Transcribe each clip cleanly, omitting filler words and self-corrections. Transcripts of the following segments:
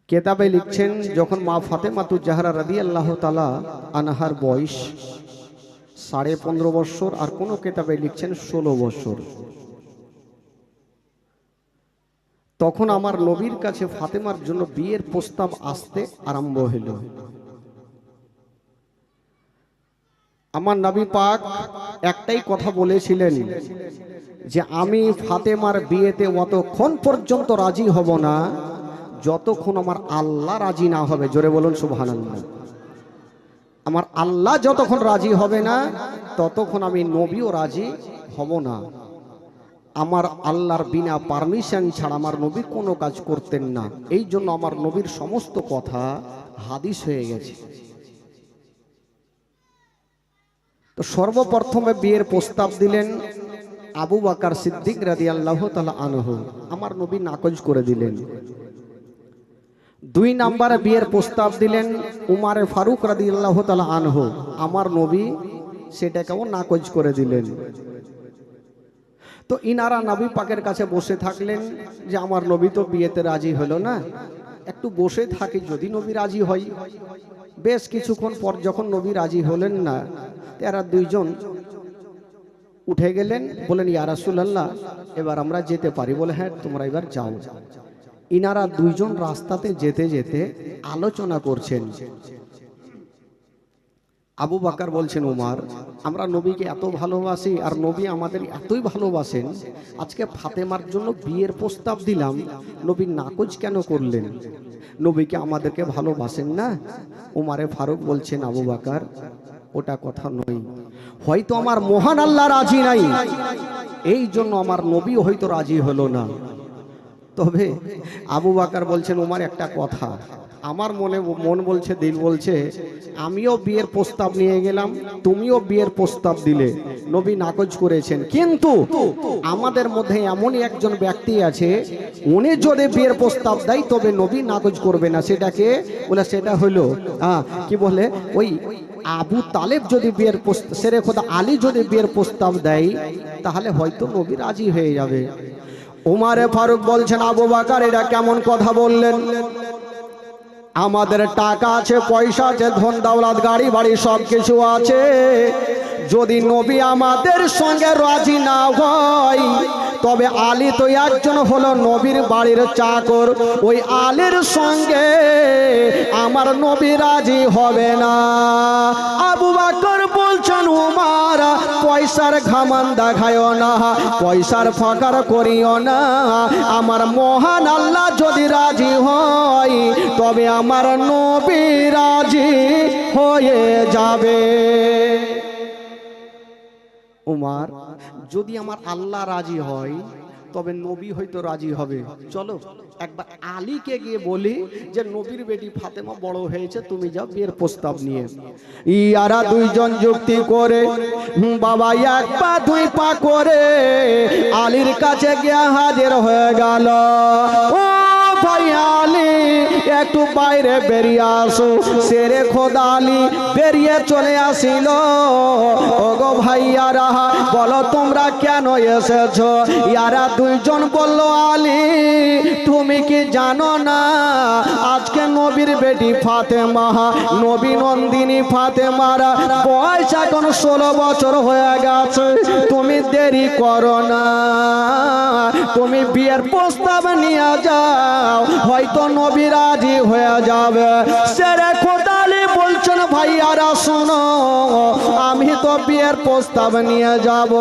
কেতাবে লিখছেন যখন মা ফাতেমাতুজ জাহরা রাদিয়াল্লাহু তাআলা আনহার বয়স 15.5 বছর, আর কোন কেতাবে লিখছেন 16 বছর, তখন আমার নবীর কাছে ফাতেমার জন্য বিয়ের প্রস্তাব আসতে আরম্ভ হইল। আমার নবী পাক একটাই কথা বলেছিলেন যে আমি ফাতেমার বিয়েতে অতক্ষণ পর্যন্ত রাজি হব না যতক্ষণ আমার আল্লাহ রাজি না হবে। জোরে বলুন সুবহানাল্লাহ। আমার আল্লাহ যতক্ষণ রাজি হবে না ততক্ষণ আমি নবীও রাজি হব না। আমার আল্লাহর বিনা পারমিশন ছাড়া আমার নবী কোনো কাজ করতেন না। এই জন্য আমার নবীর সমস্ত কথা হাদিস হয়ে গেছে। তো সর্বপ্রথমে বিয়ের প্রস্তাব দিলেন আবু বকর সিদ্দিক রাদিয়াল্লাহু তাআলা আনহু, আমার নবী নাকচ করে দিলেন। 2 নম্বরে বিয়ের প্রস্তাব দিলেন উমর ফারুক রাদিয়াল্লাহু তাআলা আনহু, আমার নবী সেটাকেও নাকচ করে দিলেন। তো ইনারা নবী পাকের কাছে বসে থাকলেন যে আমার নবী তো বিয়েতে রাজি হলো না, একটু বসে থাকি, যদি নবী রাজি হয়। বেশ কিছুক্ষণ পর যখন নবী রাজি হলেন না, এরা দুইজন উঠে গেলেন, বলেন ইয়া রাসূলুল্লাহ এবার আমরা যেতে পারি। বলে হ্যাঁ তোমরা এবার যাও। ইনারা দুইজন রাস্তাতে যেতে যেতে আলোচনা করছেন। আবু বকর বলছেন উমর, আমরা নবীকে এত ভালোবাসি আর নবী আমাদের এতই ভালোবাসেন, আজকে ফাতেমার জন্য বিয়ের প্রস্তাব দিলাম, নবী নাকচ কেন করলেন? নবীকে আমাদেরকে ভালোবাসেন না? উমরে ফারুক বলছেন আবু বকর ওটা কথা নয়, হয়তো আমার মহান আল্লাহ রাজি নাই, এই জন্য আমার নবী হয়তো রাজি হলো না। তবে আবু বকর বলছেন উমর একটা কথা, আমার মন বলছে, দিল বলছে, আমিও বিয়ের প্রস্তাব নিয়ে গেলাম, তুমিও বিয়ের প্রস্তাব দিলে, নবী নাকচ করেছেন, কিন্তু আমাদের মধ্যে এমনই একজন ব্যক্তি আছে, উনি যদি বিয়ের প্রস্তাব দেয় তবে নবী নাকচ করবে না। সেটাকে বলে, সেটা হলো কি বলে, ওই আবু তালেব যদি বিয়ের প্রস্তাব, সেরে খোদা আলী যদি বিয়ের প্রস্তাব দেয় তাহলে হয়তো নবী রাজি হয়ে যাবে। উমরে ফারুক বলছেন আবু বকর এটা কেমন কথা বললেন? আমাদের টাকা আছে, পয়সা আছে, ধন দৌলত, গাড়ি বাড়ি সব কিছু আছে, যদি নবী আমাদের সঙ্গে রাজি না হয় তবে আলী তো একজন হলো নবীর বাড়ির চাকর, ওই আলীর সঙ্গে আমার নবী রাজি হবে না। আবু বকর বলছেন উমর পয়সার ঘামান দেখায়ও না, পয়সার ফাঁকার করিও না, আমার মহান আল্লাহ যদি রাজি হয় তবে আমার নবী রাজি হয়ে যাবে। উমর, যদি আমার আল্লাহ রাজি হয় তবে নবী হয়তো রাজি হবে, চলো একবার আলীকে গিয়ে বলি যে নবীর বেটি ফাতেমা বড় হয়েছে, তুমি যাও বিয়ের প্রস্তাব নিয়ে। ইয়ারা দুইজন যুক্তি করে বাবা এক পা দুই পা করে আলীর কাছে গিয়ে হাজির হয়ে গেল। ও ভাই আলী একটু বাইরে বেরিয়ে আসো। সেরে খোদা আলী বেরিয়ে চলে আসিল। ওগো ভাইয়ারা বলো তোমরা কেন এসেছো? ইয়ারা দুইজন বলল আলী তুমি কি জানো না আজকে নবীর বেটি ফাতেমা, নবী নন্দিনী ফাতেমার বয়স এখন 16 বছর হয়ে গেছে, তুমি দেরি করো না, তুমি বিয়ের প্রস্তাব নিয়ে যাও, হয়তো নবী রাজি হয়ে যাবে। সেরে খোদা আলী বলছেন ভাইয়ারা শোনো, আমি তো বিয়ের প্রস্তাব নিয়ে যাব,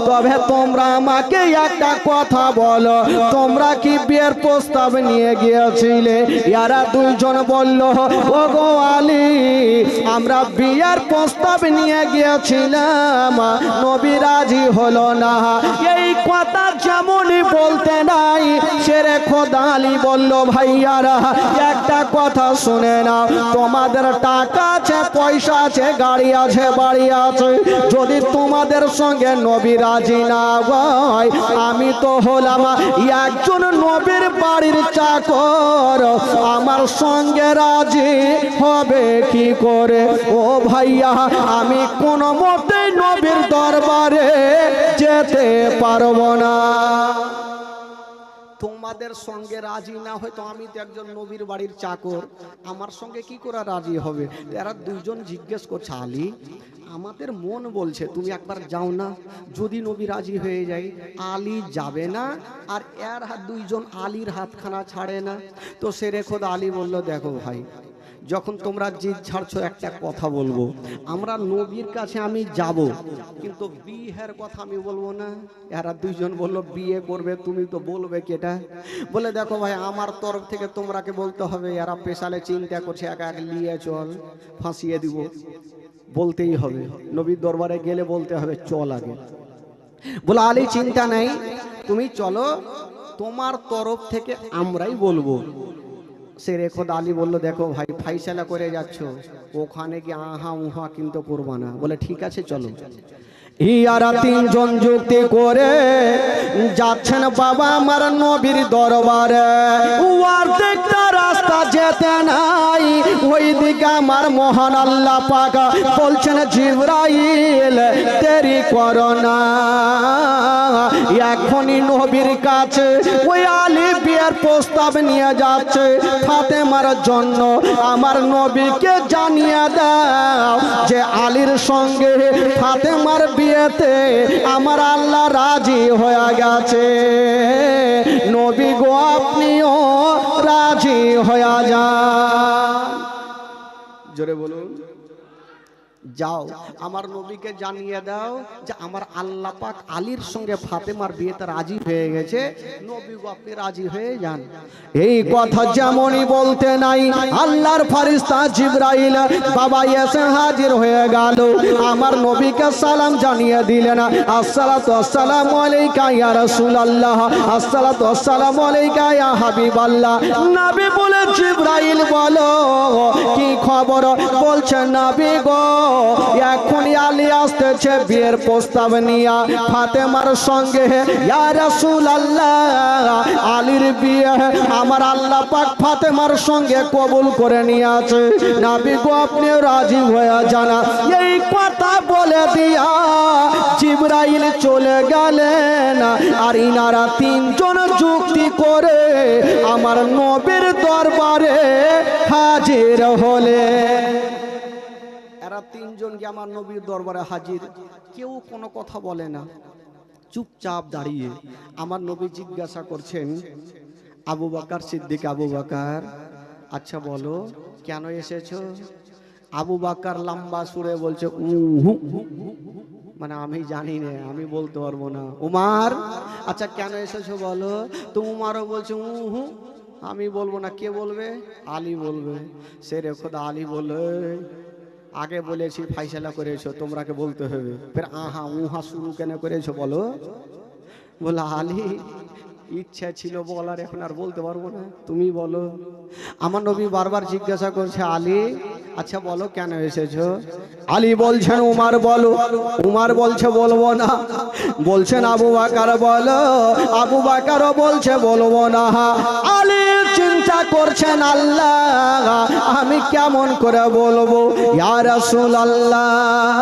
তবে তোমরা আমাকে একটা কথা বলো, তোমরা কি বিয়ের প্রস্তাব নিয়ে গিয়েছিলে? ইয়ারা দুইজন বলল ওগো আলী আমরা বিয়ের প্রস্তাব নিয়ে গিয়েছিলাম, নবী রাজি হলো না। এই কথা যেমনই বলতে নাই সেরে খোদা আলী বলল ভাইয়ারা একটা কথা শুনে নাও, তোমাদের টাকা আছে, পয়সা আছে, গাড়ি আছে, বাড়ি আছে, যদি তোমাদের সঙ্গে নবী রাজি না হয়, আমি তো হলাম একজন নবীর বাড়ির চাকর, আমার সঙ্গে রাজি হবে কি করে? ও ভাইয়া আমি কোনো মতেই নবীর দরবারে যেতে পারবো না। তোমার তোমাদের সঙ্গে রাজি না হয়তো আমি তো একজন নবীর বাড়ির চাকর, আমার সঙ্গে কি করে রাজি হবে? এরা দুইজন জিজ্ঞেস করছে, আলী আমাদের মন বলছে তুমি একবার যাও না, যদি নবী রাজি হয়ে যায়। আলী যাবে না, আর এর হাত দুইজন আলীর হাতখানা ছাড়ে না। তো সেরে খোদ আলী বলল, দেখো ভাই, যখন তোমরা জিদ ছাড়ছো একটা কথা বলবো, আমরা নবীর কাছে আমি যাব, কিন্তু বিয়ের কথা আমি বলবো না। এরা দুইজন বললো, বিয়ে করবে তুমি তো বলবে কেটা? বলে দেখো ভাই, আমার তরফ থেকে তোমরাকে বলতে হবে। এরা পেশালে চিন্তা করছে, একা এক নিয়ে চল, ফাঁসিয়ে দিব। বলতেই হবে, নবীর দরবারে গেলে বলতে হবে চল আগে। বলে আলী চিন্তা নেই, তুমি চলো, তোমার তরফ থেকে আমরাই বলবো। সে রেখো আলী বলল, দেখো ভাই, ফাইসালা করে যাচ্ছ, ওখানে গিয়ে আহা উহা কিন্তু করবা না। বলে ঠিক আছে চলো। ইয়ারা তিনজন যুক্তি করে যাচ্ছেন বাবা আমার নবীর দরবারে। অর্ধেকটা রাস্তা যেতে নাই, ওই দিকে আমার মহান আল্লাহ পাক বলছেন, জিবরাইল দেরি করো না, এখনই নবীর কাছে ওই আলী বিয়ের প্রস্তাব নিয়ে যাচ্ছে ফাতেমার জন্য। আমার নবীকে জানিয়ে দাও যে আলীর সঙ্গে ফাতেমার বিয়েতে আমার আল্লাহ রাজি হয়ে গেছে। নবী গো আপনিও রাজি হয়ে যান। জোরে বলুন, যাও আমার নবীকে জানিয়ে দাও যে আমার আল্লাহ পাক আলীর সঙ্গে ফাতেমার বিয়েতে রাজি হয়ে গেছে, নবী গো আপনি রাজি হয়ে যান। এই কথা যেমনই বলতে নাই, আল্লাহর ফেরেশতা জিবরাইল বাবা এসে হাজির হয়ে গেল। আমার নবীকে সালাম জানিয়ে দিলেন, আসসালাতু আসসালামু আলাইকা ইয়া রাসূলুল্লাহ, আসসালাতু আসসালামু আলাইকা ইয়া হাবিবাল্লাহ। নবী বলে, জিবরাইল বলো কি খবর? বলছে, নবী গো এখনই আলী আসতেছে বিয়ের প্রস্তাব নিয়ে ফাতেমার সঙ্গে। ইয়া রাসূলুল্লাহ, আলীর বিয়ে আমার আল্লাহ পাক ফাতেমার সঙ্গে কবুল করে নিয়েছে, নবী গো আপনি রাজি হয়ে যান। এই কথা বলে দিয়া জিবরাইল চলে গেলেন, আর ইনারা তিনজন যুক্তি করে আমার নবীর দরবারে হাজির হলে। এরা তিনজন গিয়ে আমার নবীর দরবারে হাজির, কেউ কোনো কথা বলে না, চুপচাপ দাঁড়িয়ে। আমার নবী জিজ্ঞাসা করছেন, আবু বকর সিদ্দিক, আবু বকর আচ্ছা বলো কেন এসেছো? আবু বকর লম্বা সুরে বলছে, মানে আমি জানি না, আমি বলতে পারবো না। উমার আচ্ছা কেন এসেছো বলো? তো উমারও বলছে আমি বলবো না। কে বলবে? আলী বলবে। সে রেখো আলী বলে, আগে বলেছি ফাইসালা করেছো, তোমরাকে বলতে হবে, ফের আহা উহা শুরু কেন করেছো বলো? বলে আলী ইচ্ছা ছিল বলার, এখন আর বলতে পারবো না, তুমি বলো। আমার নবী বারবার জিজ্ঞাসা করছে, আলী আচ্ছা বলো কেন এসেছো? আলী বলছেন, উমার বলো। উমার বলছে বলবো না। বলছেন আবু বকর বলো। আবু বকরও বলছে বলবো না। আলী চিন্তা করছেন, আল্লাহ আমি কেমন করে বলবো? ইয়া রাসূলুল্লাহ,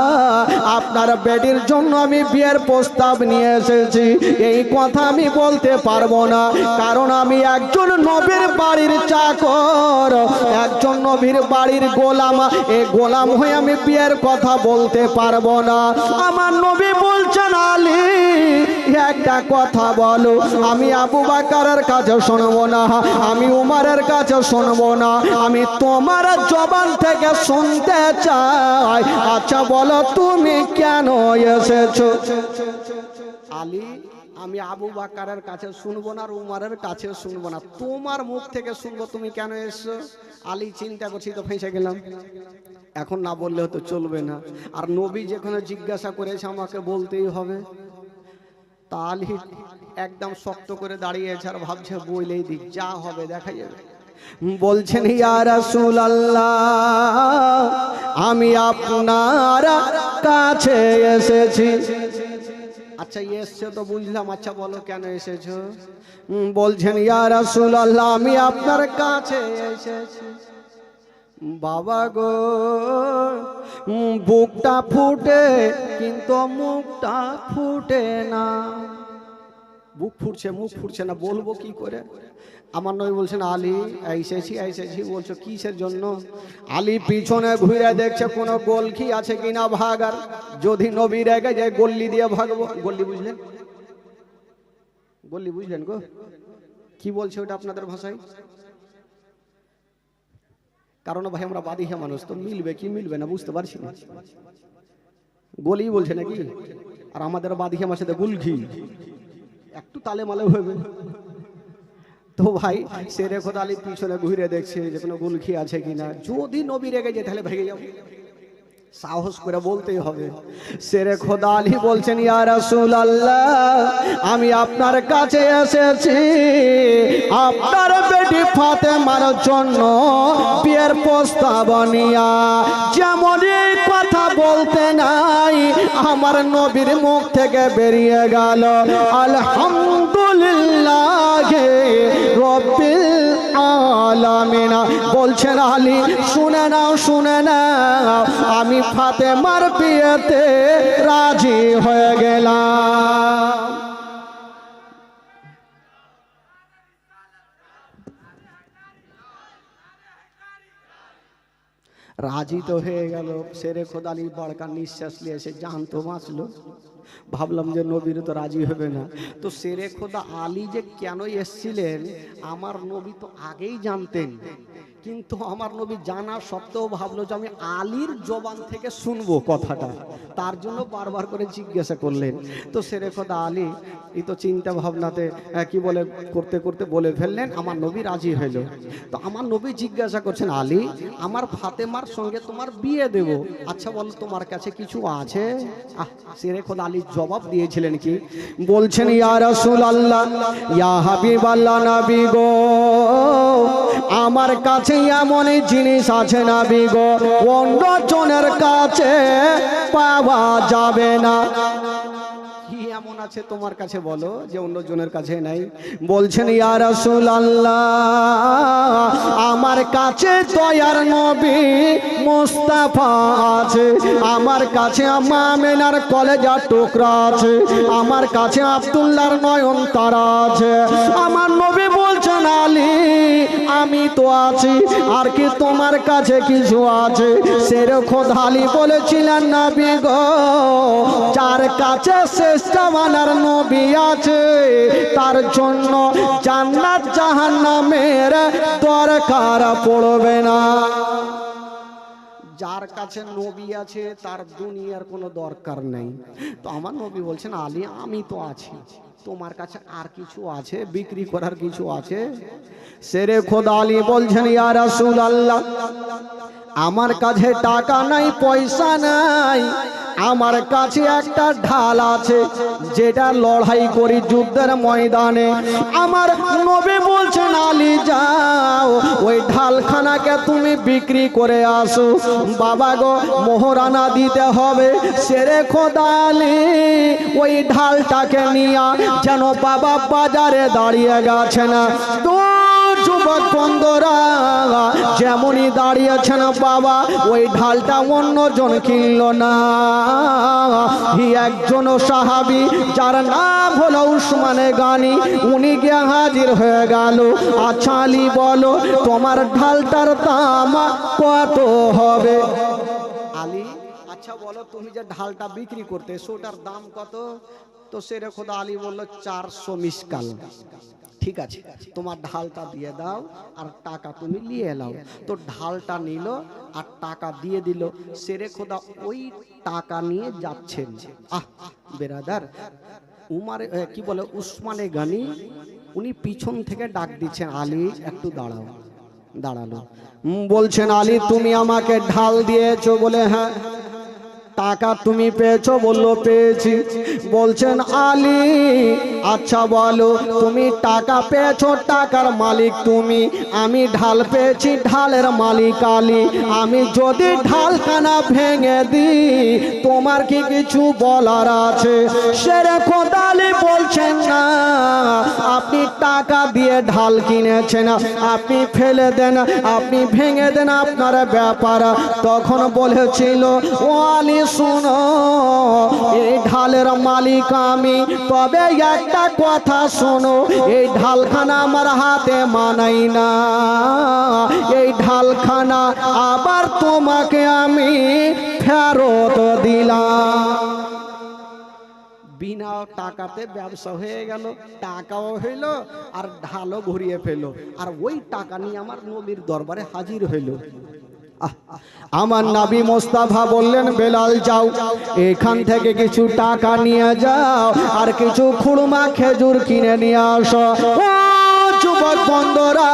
আপনার বেটির জন্য আমি বিয়ের প্রস্তাব নিয়ে এসেছি, এই কথা আমি বলতে পারবো না, কারণ আমি একজন নবীর বাড়ির চাকর, একজন নবীর বাড়ির গোলাম। এই গোলাম হয়ে আমি বিয়ের কথা বলতে পারবো না। আমার নবী বলছেন, আলী একটা কথা বলো, আমি আবু বকরের কাছে শুনবো না, আমি উমারের কাছে শুনবো না, আমি তোমার জবান থেকে শুনতে চাই। আচ্ছা বলো তুমি কেন এসেছো? আলী আমি আবু বকরের কাছে শুনবো না, আর উমারের কাছে শুনবো না, তোমার মুখ থেকে শুনবো তুমি কেন এসছো। আলী চিন্তা করছি তো ফেঁসে গেলাম, এখন না বললে হয়তো চলবে না, আর নবী যেখানে জিজ্ঞাসা করেছে আমাকে বলতেই হবে। তা আলী একদম শক্ত করে দাঁড়িয়েছে আর ভাবছে বইলেই দিক, যা হবে দেখা যাবে। বলছেন, ইয়া রাসূলুল্লাহ আমি আপনার কাছে এসেছি। আচ্ছা এসছো তো বুঝলাম, আচ্ছা বলো কেন এসেছো? বলছেন, ইয়া রাসূলুল্লাহ আমি আপনার কাছে এসেছি বাবা গো, বুকটা ফুটে কিন্তু মুখটা ফুটে না। বুক ফুটছে, মুখ ফুটছে না, বলবো কি করে। আমার নবী বলছেন আলী এসেছি। বলছো কিসের জন্য? আলী পিছনে ঘুরে দেখছে কোনো গোলকি আছে কিনা ভাগার, যদি নবী রেগে যায় গল্লি দিয়ে ভাগবো। গল্লি বুঝলেন? গল্লি বুঝলেন গো? কি বলছে ওটা আপনাদের ভাষায়? কারণ ভাই আমরা বাদিহা মানুষ, তো মিলবে কি মিলবে না বুঝতে পারছি না। গলি বলছে নাকি? আর আমাদের বাদিহা মাসে গুলঘি, একটু তালে মালে হবে। তো ভাই শেরে খোদা আলী পিছনে ঘুরে দেখছে যে কোনো গুলখি আছে কিনা, যদি নবী রেগে যায় তাহলে ভেঙে যাবে, সাহস করে বলতেই হবে। শেরে খোদা আলী বলছেন ইয়া রাসূলুল্লাহ, আমি আপনার কাছে এসেছি আপনার বেটি ফাতেমার জন্য বিয়ের প্রস্তাব নিয়া। যেমনই কথা বলতে নাই আমার নবীর মুখ থেকে বেরিয়ে গেল আলহামদুলিল্লাহ রব্বিল আলামিন। বলছেন আলী শুনে নাও, আমি ফাতেমার বিয়েতে রাজি হয়ে গেলাম। রাজি তো হয়ে গেল। শেরে খোদা আলী বড়কা নিঃশ্বাস নিয়ে এসে জান তো বাঁচলো। ভাবলাম যে নবীর তো রাজি হবে না। তো শেরে খোদা আলী যে কেন এসছিলেন আমার নবী তো আগেই জানতেন, কিন্তু আমার নবী জানা সত্ত্বেও ভাবলো যে আমি আলীর জবান থেকে শুনবো কথাটা, তার জন্য বারবার করে জিজ্ঞাসা করলেন। তো শেরে খোদা আলী এই তো চিন্তা ভাবনাতে কি বলে করতে করতে বলে ফেললেন, আমার নবী রাজি হইল। তো আমার নবী জিজ্ঞাসা করছেন আলী আমার ফাতেমার সঙ্গে তোমার বিয়ে দেব, আচ্ছা বলো তোমার কাছে কিছু আছে? শেরে খোদা আলী জবাব দিয়েছিলেন কি, বলছেন ইয়া রাসূলুল্লাহ ইয়া হাবিবাল্লাহ নবী গো, আমার কাছে এমন জিনিস আছে নবী গো অন্য জনের কাছে পাওয়া যাবে না। কি এমন আছে তোমার কাছে বলো যে অন্য জনের কাছে নাই? বলছেন ইয়া রাসূলুল্লাহ আমার কাছে দয়ার নবী মুস্তাফা আছে, আমার কাছে আম্মা আমেনার কলেজার টুকরা আছে, আমার কাছে আব্দুল্লাহর নয়ন তারা আছে। আমার নবী বলছেন আলী আমি তো আছি, আর কি তোমার কাছে কিছু আছে? শেরে খোদা আলী বলেছিলেন নবী গো যার কাছে শ্রেষ্ঠ মানার নবী আছে তার জন্য জান্নাত জাহান্নামের দরকার পড়বে না। যার কাছে নবী আছে তার দুনিয়ার কোনো দরকার নেই। তো আমার নবী বলছেন আলী আমি তো আছি, তোমার কাছে আর কিছু আছে, বিক্রি করার কিছু আছে? শেরে খোদা আলী বলছেন ইয়া রাসূলুল্লাহ আমার কাছে টাকা নাই পয়সা নাই, আমার কাছে একটা ঢাল আছে যেটা লড়াই করি যুদ্ধের ময়দানে। আমার নবী বলছেন আলী যাও ওই ঢালখানাকে তুমি বিক্রি করে আসো। বাবা গো মোহরানা দিতে হবে। শেরে খোদা আলী ওই ঢালটাকে নিয়ে যেন বাবা বাজারে দাঁড়িয়ে গেছেন। তো যুবক বন্ধুরা যেমনই দাঁড়িয়েছেন বাবা ওই ঢালটা অন্যজন কিনল না, একজন সাহাবী যার নাম হলো উসমানে গানি উনি গিয়ে হাজির হয়ে গেল। আচ্ছা আলী বলো তোমার ঢালটার দাম কত হবে? আলী আচ্ছা বলো তুমি যে ঢালটা বিক্রি করতে ওটার দাম কত? তো শেরে খোদা আলী বলল 400 মিসকাল। ঠিক আছে তোমার ঢালটা দিয়ে দাও আর টাকা তুমি নিয়ে এলাও। তো ঢালটা নিল আর টাকা দিয়ে দিল। শেরে খোদা ওই টাকা নিয়ে যাচ্ছেন। বেরাদার উমার কি বলে উসমানে গানি উনি পিছন থেকে ডাক দিচ্ছেন আলী একটু দাঁড়াও। দাঁড়ালো, বলছেন আলী তুমি আমাকে ঢাল দিয়েছো? বলে হ্যাঁ। টাকা তুমি পেয়েছো? বললো পেয়েছি। বলছেন আলী আচ্ছা বলো তুমি টাকা পেয়েছো, টাকার মালিক তুমি, আমি ঢাল পেয়েছি, ঢালের মালিক আলী। আমি যদি ঢালখানা ভেঙে দিই তোমার কি কিছু বলার আছে? শেরে খোদা আলী বলছেন না, আপনি টাকা দিয়ে ঢাল কিনেছেন, আপনি ফেলে দেন, আপনি ভেঙে দেন, আপনার ব্যাপার। তখন বলেছিল, ও আলী শুনো, এই ঢালের মালিক আমি, তবে একটা কথা শোনো, এই ঢালখানা আমার হাতে মানাই না, এই ঢালখানা আবার তোমাকে আমি ফেরত দিলাম। বিনা টাকাতে ব্যবসা হয়ে গেল, টাকাও হইল আর ঢালও ঘুরিয়ে ফেল, আর ওই টাকা নিয়ে আমার নবীর দরবারে হাজির হইল। আমার নবী মোস্তাফা বললেন, বেলাল যাও, এখান থেকে কিছু টাকা নিয়ে যাও আর কিছু খুরমা খেজুর কিনে নিয়ে আসো। যুবক বন্ধুরা,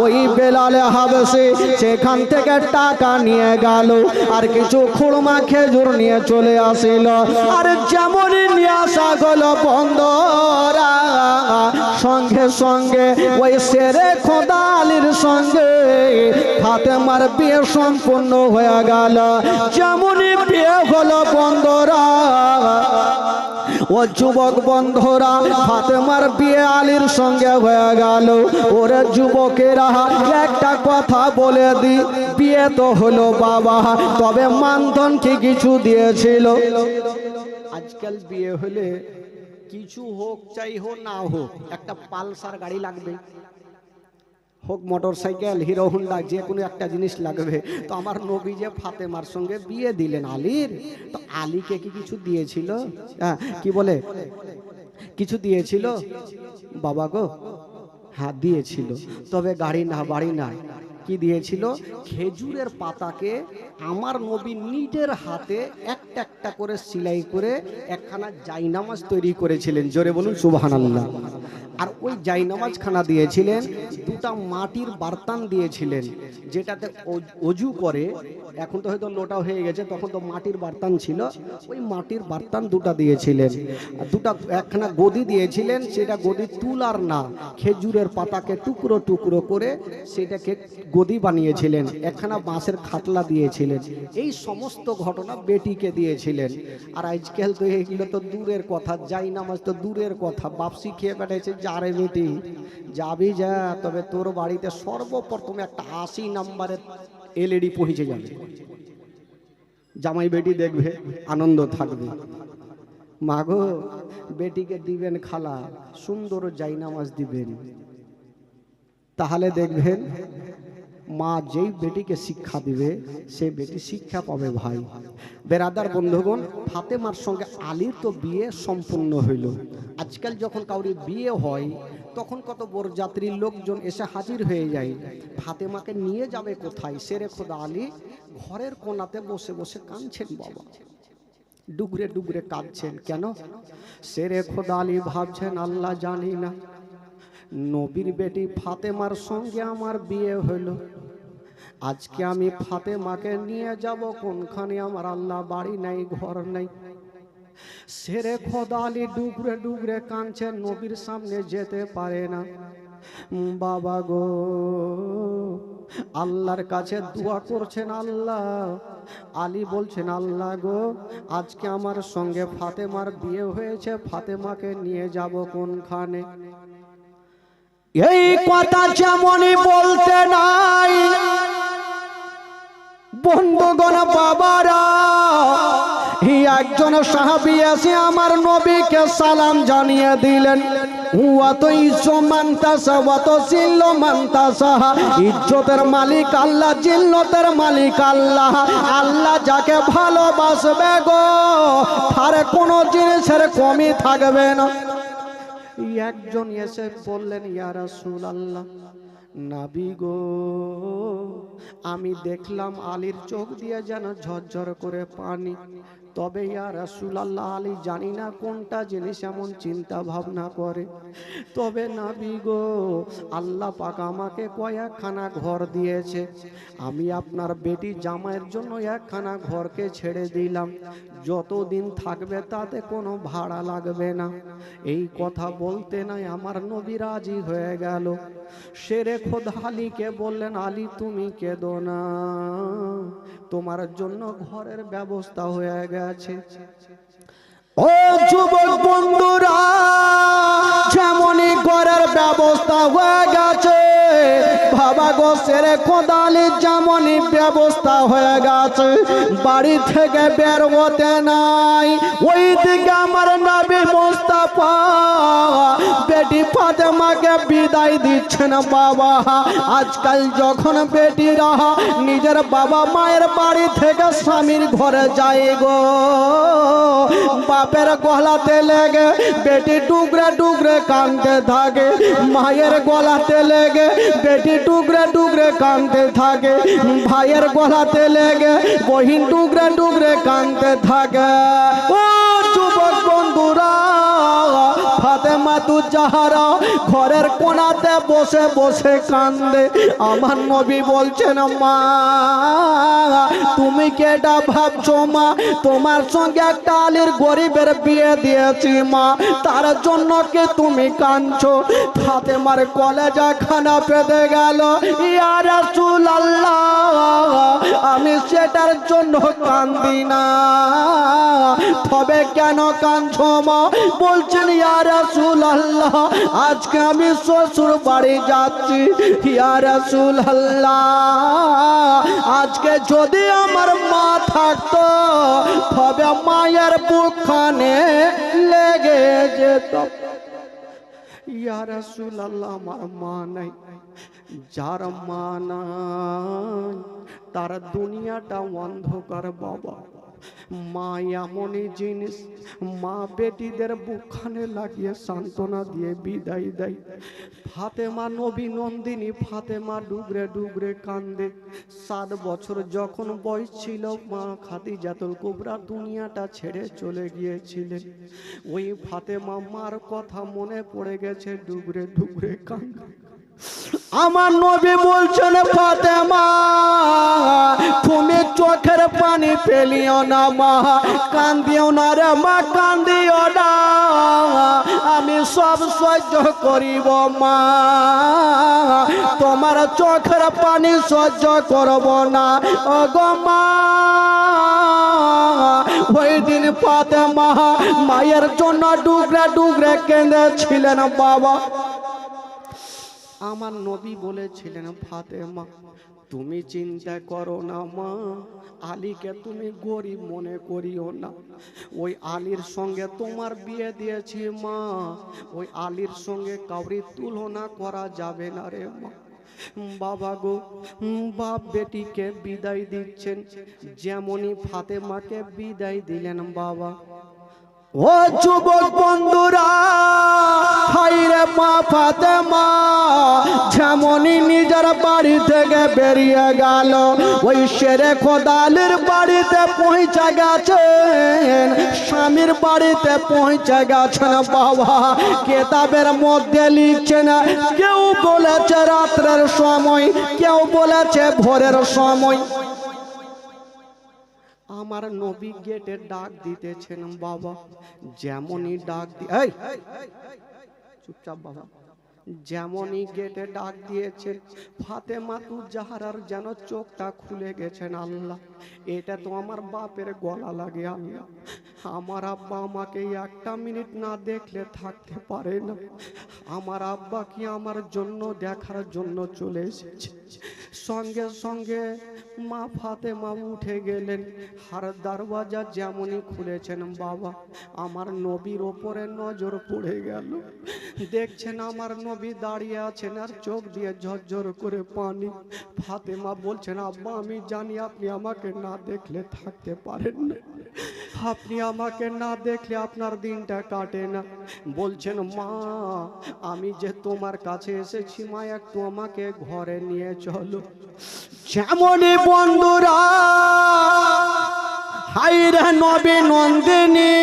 ওই বেলাল হাবশি সেখান থেকে টাকা নিয়ে গেল আর কিছু খুরমা খেজুর নিয়ে চলে আসিল। আর যেমনই নিয়ে আসা গেল বন্ধুরা, সঙ্গে সঙ্গে ওই শেরে খোদা আলীর সঙ্গে ফাতেমার বিয়ে সম্পূর্ণ হয়ে গেল। যেমনই বিয়ে হলো বন্ধুরা, ও যুবক বন্ধুরা, ফাতেমার বিয়ে আলীর সঙ্গে হয়ে গেল। ওরে যুবকেরা, একটা কথা বলে দি, বিয়ে তো হলো বাবা, তবে মানধন কি কিছু দিয়েছিল? আজকাল বিয়ে হলে কিছু হোক চাই হোক না হোক, একটা পালসার গাড়ি লাগবে, হোক মোটর সাইকেল, হিরো হুন্ডা, যে কোনো একটা জিনিস লাগবে। তো আমার নবী যে ফাতেমার সঙ্গে বিয়ে দিলেন আলীর, তো আলীকে কি কিছু দিয়েছিল? হ্যাঁ, কি বলে, কিছু দিয়েছিল বাবা গো? হ্যাঁ দিয়েছিল, তবে গাড়ি না, বাড়ি না, কি দিয়েছিল? খেজুরের পাতাকে আমার নবী নিজের হাতে একটা একটা করে সেলাই করে একখানা জায়নামাজ তৈরি করেছিলেন। জোরে বলুন সুবহানাল্লাহ। আর ওই জায়নামাজ খানা দিয়েছিলেন, দুটা মাটির বার্তান দিয়েছিলেন, যেটাতে অজু করে। এখন তো হয়তো লোটা হয়ে গেছে, তখন তো মাটির বার্তান ছিল, ওই মাটির বার্তান দুটা দিয়েছিলেন। আর দুটা একখানা গদি দিয়েছিলেন, সেটা গদি তুলার না, খেজুরের পাতাকে টুকরো টুকরো করে সেটাকে গদি বানিয়েছিলেন। একখানা বাঁশের খাটলা দিয়েছিলেন। এই সমস্ত ঘটনা বেটিকে দিয়েছিলেন। আর আজকাল তো এগুলো তো দূরের কথা, জায়নামাজ তো দূরের কথা, বাপসি খেয়ে বেড়েছে। যারে বেটি যাবি যা, তবে তোর বাড়িতে সর্বপ্রথম একটা 80 নম্বরের এলইডি পৌঁছে যাবে। জামাই বেটি দেখবে, আনন্দ থাকবে। মাগো, বেটিকে দিবেন খালা, সুন্দর জায়নামাজ দিবেন, তাহলে দেখবেন মা যেই বেটিকে শিক্ষা দিবে, সে বেটি শিক্ষা পাবে। ভাই বেরাদার বন্ধুগণ, ফাতেমার সঙ্গে আলীর তো বিয়ে সম্পূর্ণ হইল। আজকাল যখন কাউরি বিয়ে হয়, তখন কত বরযাত্রীর লোকজন এসে হাজির হয়ে যায়। ফাতেমাকে নিয়ে যাবে কোথায়? শেরে খোদা আলী ঘরের কোণাতে বসে বসে কাঁদছেন বাবা, ডুগরে ডুগরে কাঁদছেন। কেন? শেরে খোদা আলী ভাবছেন, আল্লাহ জানি না, নবীর বেটি ফাতেমার সঙ্গে আমার বিয়ে হইল, আজকে আমি ফাতেমাকে নিয়ে যাব কোনখানে? আমার আল্লাহ বাড়ি নাই, ঘর নাই। শেরে খোদা আলী ডুগরে ডুগরে কাঁদছেন, নবীর সামনে যেতে পারে না। বাবা গো, আল্লাহর কাছে দোয়া করছেন। আল্লাহ, আলী বলছেন, আল্লাহ গো, আজকে আমার সঙ্গে ফাতেমার বিয়ে হয়েছে, ফাতেমাকে নিয়ে যাব কোনখানে? এই কথা যেমনই বলতে নাই বন্ধুগণ বাবারা, একজন সাহাবী এসে আমার নবীকে সালাম জানিয়ে দিলেন। ইজ্জতের মালিক আল্লাহ, জিল্লতের মালিক আল্লাহ। আল্লাহ যাকে ভালোবাসবে গো, তার কোনো জিনিসের কমি থাকবে না। একজন এসে বললেন, ইয়া রাসূলুল্লাহ, নবী গো, আমি দেখলাম আলীর চোখ দিয়ে যেন ঝরঝর করে পানি, তবে ইয়া রাসূলুল্লাহ, আলী জানি না কোনটা জিনিস এমন চিন্তা ভাবনা করে, তবে নবী গো, আল্লাহ পাক আমাকে কয়েকখানা ঘর দিয়েছে, আমি আপনার বেটি জামাইয়ের জন্য একখানা ঘরকে ছেড়ে দিলাম, যতদিন থাকবে তাতে কোনো ভাড়া লাগবে না। এই কথা বলতে নাই আমার নবী রাজি হয়ে গেল। শেরে খোদা আলীকে বললেন, আলী তুমি কেঁদো না, তোমার জন্য ঘরের ব্যবস্থা হয়ে গেছে। ও যুবক বন্ধুরা, যেমনই ঘরের ব্যবস্থা হয়ে গেছে, বাবা গো সেরে কোদালির যেমনই ব্যবস্থা হয়ে গেছে, বাড়ি থেকে বের হতে নাই। ওই দিকে আমার নবী মুস্তাফা বেটি ফাতেমাকে বিদায় দিচ্ছেন। বাবা, আজকাল যখন বেটিরা নিজের বাবা মায়ের বাড়ি থেকে স্বামীর ঘরে যায় গো, বাপের গলাতে লেগে বেটি টুকরে টুকরে কাঁদতে থাকে, মায়ের গলাতে লেগে বেটি টুকরে টুকরে কাঁদতে থাকে, ভাইয়ের গলাতে লেগে বহিন টুকরে টুকরে কাঁদতে থাকে। ও যুবক বন্ধুরা, ফাতেমা তু জাহারা ঘরের কোণাতে বসে বসে কান্দে। আমার নবী বলছেন, মা তুমি কেটা ভাবছো মা? তোমার সঙ্গে একটা আলীর গরিবের বিয়ে দিয়েছি মা, তার জন্য কে তুমি কাঁদছো? ফাতেমার কলেজা খানা পেতে গেল। ইয়া রাসূলুল্লাহ, আমি সেটার জন্য কান্দি না, তবে কেন কাঁদছো মা? বলছেন, ইয়া রাসূলুল্লাহ, আজকে আমি শ্বশুর বাড়ি যাচ্ছি। ইয়া রাসূলুল্লাহ, আজকে যদি আমার মা থাকতো তবে মায়ের বুকখানে লেগে যেত। ইয়া রাসূলুল্লাহ, আমার মা নাই। যার মা নাই তার দুনিয়াটা অন্ধকার। বাবা, মা এমনই জিনিস, মা বেটিদের বুকখানে লাগিয়ে সান্ত্বনা দিয়ে বিদায় দেয়। ফাতেমা নবী নন্দিনী ফাতেমা ডুগরে ডুগরে কান্দে। 7 বছর যখন বয়স ছিল, মা খাদিজাতুল কুবরা দুনিয়াটা ছেড়ে চলে গিয়েছিলেন। ওই ফাতেমা মার কথা মনে পড়ে গেছে, ডুগরে ডুগরে কান্দে। আমার নবী বলছেন, ফাতেমা তুমি চোখের পানি ফেলিও না মা, কান্দিও না রে মা, কান্দিও না, আমি সব সহ্য করিব মা, তোমার চোখের পানি সহ্য করব না। ও গো মা, ওই দিন ফাতেমা মায়ের জন্য ডুগরে ডুগরে কেঁদেছিলেন। বাবা, আমার নবী বলেছিলেন, ফাতেমা তুমি চিন্তা করো না মা, আলীকে তুমি গরিব মনে করিও না। ওই আলীর সঙ্গে তোমার বিয়ে দিয়েছি মা, ওই আলীর সঙ্গে কাউরি তুলনা করা যাবে না রে মা। বাবা গো, বাপ বেটিকে বিদায় দিচ্ছেন, যেমনই ফাতেমাকে বিদায় দিলেন। বাবা, ও যুবক বন্ধুরা, হায়রে মা ফাতেমা যেমনই নিজের বাড়ি থেকে বেরিয়ে গেল, ওই শেরে খোদালির বাড়িতে পৌঁছে গেছেন, স্বামীর বাড়িতে পৌঁছে গেছেন। বাবা, কেতাবের মধ্যে লিখছেন, কেউ বলেছে রাত্রের সময়, কেউ বলেছে ভোরের সময়। আমার নবী গেটে ডাক দিতেছেন। বাবা, যেমনই ডাক এই চুপচাপ বাবা, যেমনই গেটে ডাক দিয়েছেন, ফাতেমা তু জাহারার যেন চোখটা খুলে গেছেন। আল্লাহ, এটা তো আমার বাপের গলা লাগে। আল্লাহ, আমার আব্বা আমাকে একটা মিনিট না দেখলে থাকতে পারে না। আমার আব্বা কি আমার জন্য দেখার জন্য চলে এসেছে। সঙ্গে সঙ্গে মা ফাতেমা উঠে গেলেন, আর দরওয়াজা যেমনই খুলেছেন, বাবা আমার নবীর ওপরে নজর পড়ে গেল। দেখছেন আমার নবী দাঁড়িয়ে আছেন, আর চোখ দিয়ে ঝরঝর করে পানি। ফাতেমা বলছেন, আব্বা আমি জানি আপনি আমাকে না দেখলে থাকতে পারেন না, আপনি আমাকে না দেখলে আপনার দিনটা কাটে না। বলছেন, মা আমি যে তোমার কাছে এসেছি মা, একটু আমাকে ঘরে নিয়ে চলো। যেমনই বন্ধুরা, হায়রে নবী নন্দিনী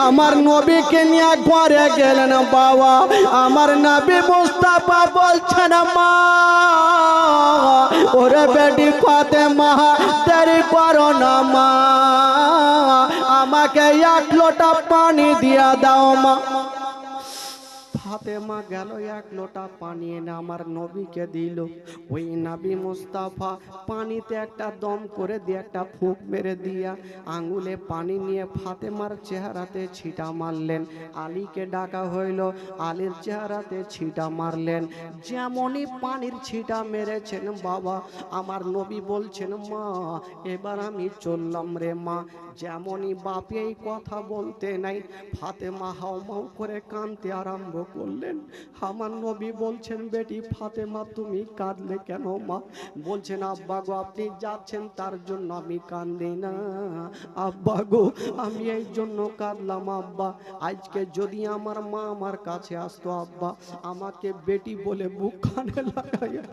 আমার নবীকে নিয়ে ঘরে গেলেন। বাবা, আমার নবী মুস্তাফা বলছেন, মা ওরে বেটি ফাতেমা দেরি করো না মা, আমাকে 1 লোটা পানি দিয়া দাও মা। ফাতেমা গেল এক লোটা পানি এনে আমার নবীকে দিল। ওই নবী মুস্তাফা পানিতে একটা দম করে দিয়ে একটা ফুঁক মেরে দিয়া আঙ্গুলে পানি নিয়ে ফাতেমার চেহারাতে ছিটা মারলেন। আলীকে ডাকা হইল, আলীর চেহারাতে ছিটা মারলেন। যেমনই পানির ছিটা মেরেছেন বাবা, আমার নবী বলছেন মা এবার আমি চললাম রে মা। যেমনই বাপি এই কথা বলতে নাই, ফাতেমা হাউমাউ করে কাঁদতে আরম্ভ করলেন। আমার নবী বলছেন বেটি ফাতেমা তুমি কাঁদলে কেন মা? বলছেন আব্বা গো আপনি যাচ্ছেন তার জন্য আমি কাঁদি না আব্বা গো, আমি এই জন্য কাঁদলাম আব্বা, আজকে যদি আমার মা আমার কাছে আসতো আব্বা, আমাকে বেটি বলে বুক কানে লাগাইয়া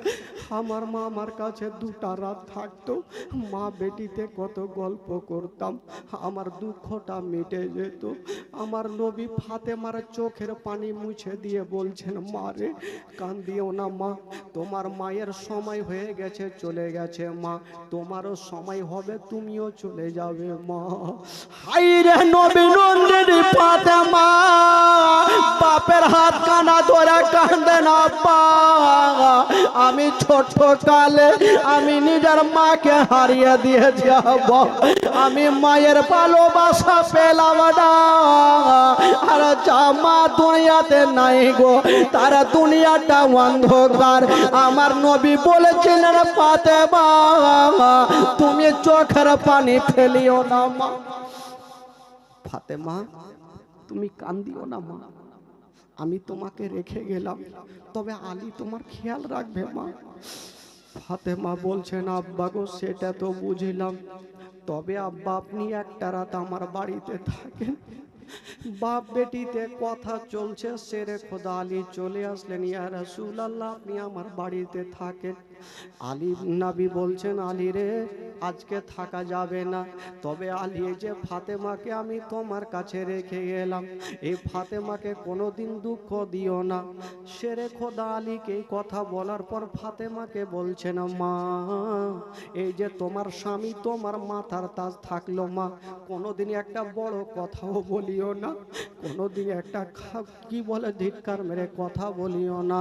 আমার মা আমার কাছে দুটা রাত থাকতো, মা বেটিতে কত গল্প করতাম, আমার দুঃখটা মিটে যেত। আমার নবী ফাতেমার চোখের পানি মুছে দিয়ে বলছেন মা রে কান্দিও না মা, তোমার মায়ের সময় হয়ে গেছে চলে গেছে মা, তোমারও সময় হবে তুমিও চলে যাবে মা। হাইরে নবী নন্দিনী ফাতেমা বাপের হাত কানা ধরে কাঁদে না পা, আমি ছোট কালে আমি নিজের মাকে হারিয়ে দিয়েছি আব্বা, আমি মায়ের ভালোবাসা পেলাম না, আর যা মা দুনিয়াতে নাই গো তার দুনিয়াটা অন্ধকার। আমার নবী বলেছিলেন ফাতেমা তুমি চোখের পানি ফেলিও না মা, ফাতেমা তুমি কান্দিও না মা, আমি তোমাকে রেখে গেলাম, তবে আলী তোমার খেয়াল রাখবে মা। ফাতেমা বলছেন আব্বা গো সেটা তো বুঝলাম, তবে আব্বা আপনি একটা রাত আমার বাড়িতে থাকেন। বাপ বেটিতে কথা চলছে, শেরে খোদা আলী চলে আসলেন, ইয়া রাসূলুল্লাহ আপনি আমার বাড়িতে থাকেন। আলী নবী বলছেন আলী রে আজকে থাকা যাবে না, তবে আলী যে ফাতেমাকে আমি তোমার কাছে রেখে গেলাম, এই ফাতেমাকে কোনোদিন দুঃখ দিও না। শেরে খোদা আলীকে এই কথা বলার পর ফাতেমাকে বলছেন মা এই যে তোমার স্বামী তোমার মাথার তাজ থাকলো মা, কোনোদিন একটা বড় কথাও বলিও না, কোনোদিন একটা কি বলে ধিক্কার মেরে কথা বলিও না।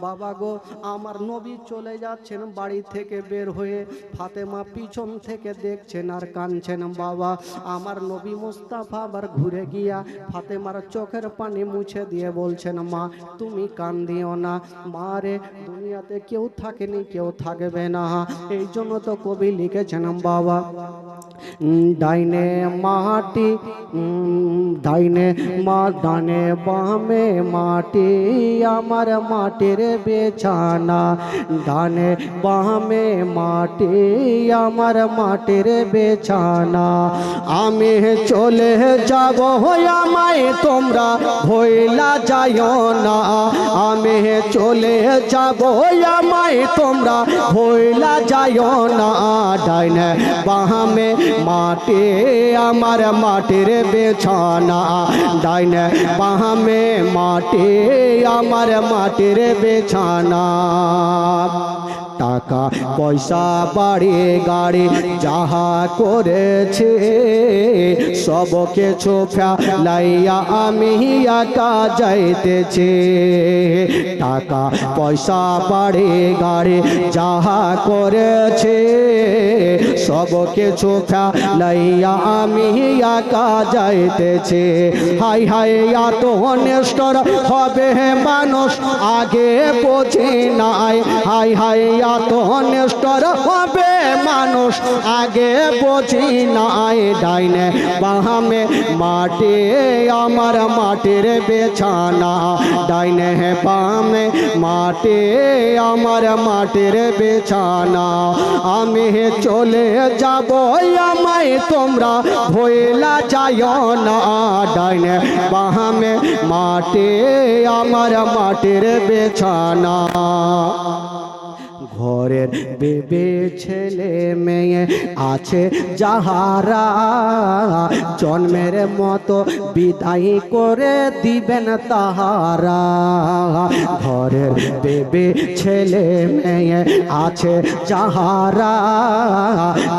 বাবা গো আমার নবী চলে যাচ্ছেন বাড়ি থেকে বের হয়ে, ফাতেমা পিছন থেকে দেখছেন আর কাঁদছেন। বাবা আমার নবী মুস্তাফা আবার ঘুরে গিয়া ফাতেমার চোখের পানি মুছে দিয়ে বলছেন মা তুমি কান্দিও না মা রে, দুনিয়াতে কেউ থাকেনি কেউ থাকবে না, এই জন্য তো কবি লিখেছেন বাবা ডাইনে মাটি ডাইনে মা ডানে বামে মাটি আমার মাটির বেছানা, ডানে বামে মাটি আমার মাটির বেছানা, আমি চলে যাব আমায় তোমরা ভইলা যাইও না, আমি চলে যাব আমায় তোমরা ভইলা যাইও না, ডাইনে বামে মাটি আমার মাটির বেছানা, ডাইনে বামে মাটি আমার মাটির বেছানা, টাকা পয়সা বাড়ি গাড়ি যাহা করেছে সব কিছু ফেলাইয়া আমি একা যাইতেছি, টাকা পয়সা বাড়ি গাড়ি যাহা করেছে সব কিছু ফেলাইয়া আমি একা যাইতেছি, হাই হাই এত নিষ্ঠুর হবে মানুষ আগে বুঝি নাই, হাই হাই এত নিষ্ঠুর হবে মানুষ আগে বুঝি নাই, ডাইনে বামে মাটি আমার মাটির বেছানা, ডাইনে বামে মাটি আমার মাটির বেছানা, আমি চলে যাব আমায় তোমরা ভইলা যাইও না, ডাইনে বামে মাটি আমার মাটির বেছানা। ঘরের বেবে ছেলে মেয়ে আছে যাহারা জন্মের মতো বিদায় করে দিবেন তাহারা। ঘরের বেবে ছেলে মেয়ে আছে যাহারা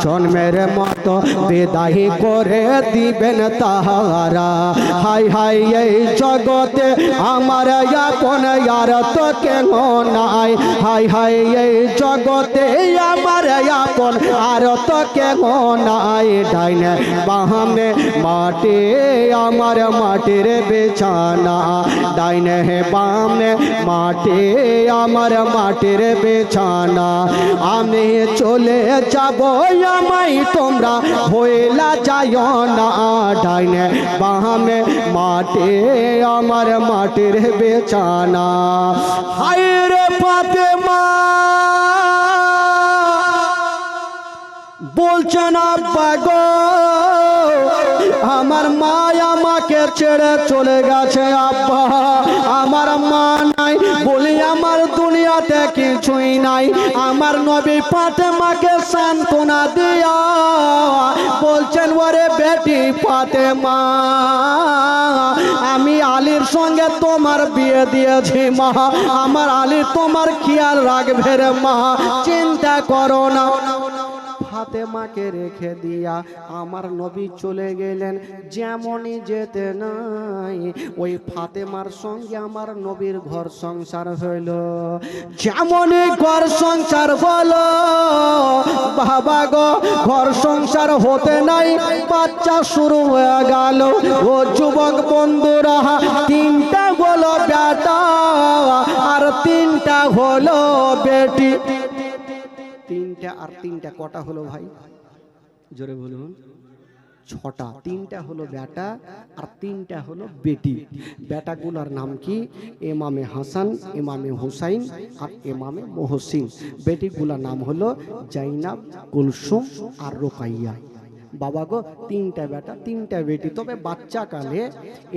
জন্মের মতো বিদায় করে দিবেন তাহারা। হাই হাই এই জগতে আমার আপন আর তো কেন নাই, হাই হাই এই জগতে আমার আপন আর তো কেন নাই। ডাইনে বামে মাটি আমার মাটির বিছানা, ডাইনে বামে মাটি আমার মাটির বিছানা। আমি চলে যাব আমায় তোমরা ভুলা যাইও না, ডাইনে বামে মাটি আমার মাটির বিছানা। হায় রে ফাতেমা বলছেন আব্বা গো আমার মা আমাকে ছেড়ে চলে গেছে আব্বা, আমার মা নাই বলি আমার দুনিয়াতে কিছুই নাই। আমার নবী ফাতেমাকে সান্ত্বনা দিয়া বলছেন ওরে বেটি ফাতেমা আমি আলীর সঙ্গে তোমার বিয়ে দিয়েছি মা, আমার আলী তোমার খেয়াল রাখবে রে মা, চিন্তা করো না। ফাতেমাকে রেখে দিয়া আমার নবী চলে গেলেন। যেমনই যেতে নাই ওই ফাতেমার সঙ্গে আমার নবীর ঘর সংসার হইল। যেমনই ঘর সংসার হলো বাবা গো ঘর সংসার হতে নাই বাচ্চা শুরু হয়ে গেল। ও যুবক বন্ধুরা তিনটা হলো বেটা আর তিনটা হলো বেটি। তিনটা আর তিনটা কটা হলো ভাই জোরে বলুন? ছটা। তিনটা হলো বেটা আর তিনটা হলো বেটি। বেটাগুলোর নাম কি? ইমামে হাসান, ইমামে হুসাইন আর ইমামে মোহসিন। বেটিগুলোর নাম হলো জাইনাব, কুলসুম আর রোকাইয়া। বাবা গো তিনটা বেটা তিনটা বেটি। তবে বাচ্চাকালে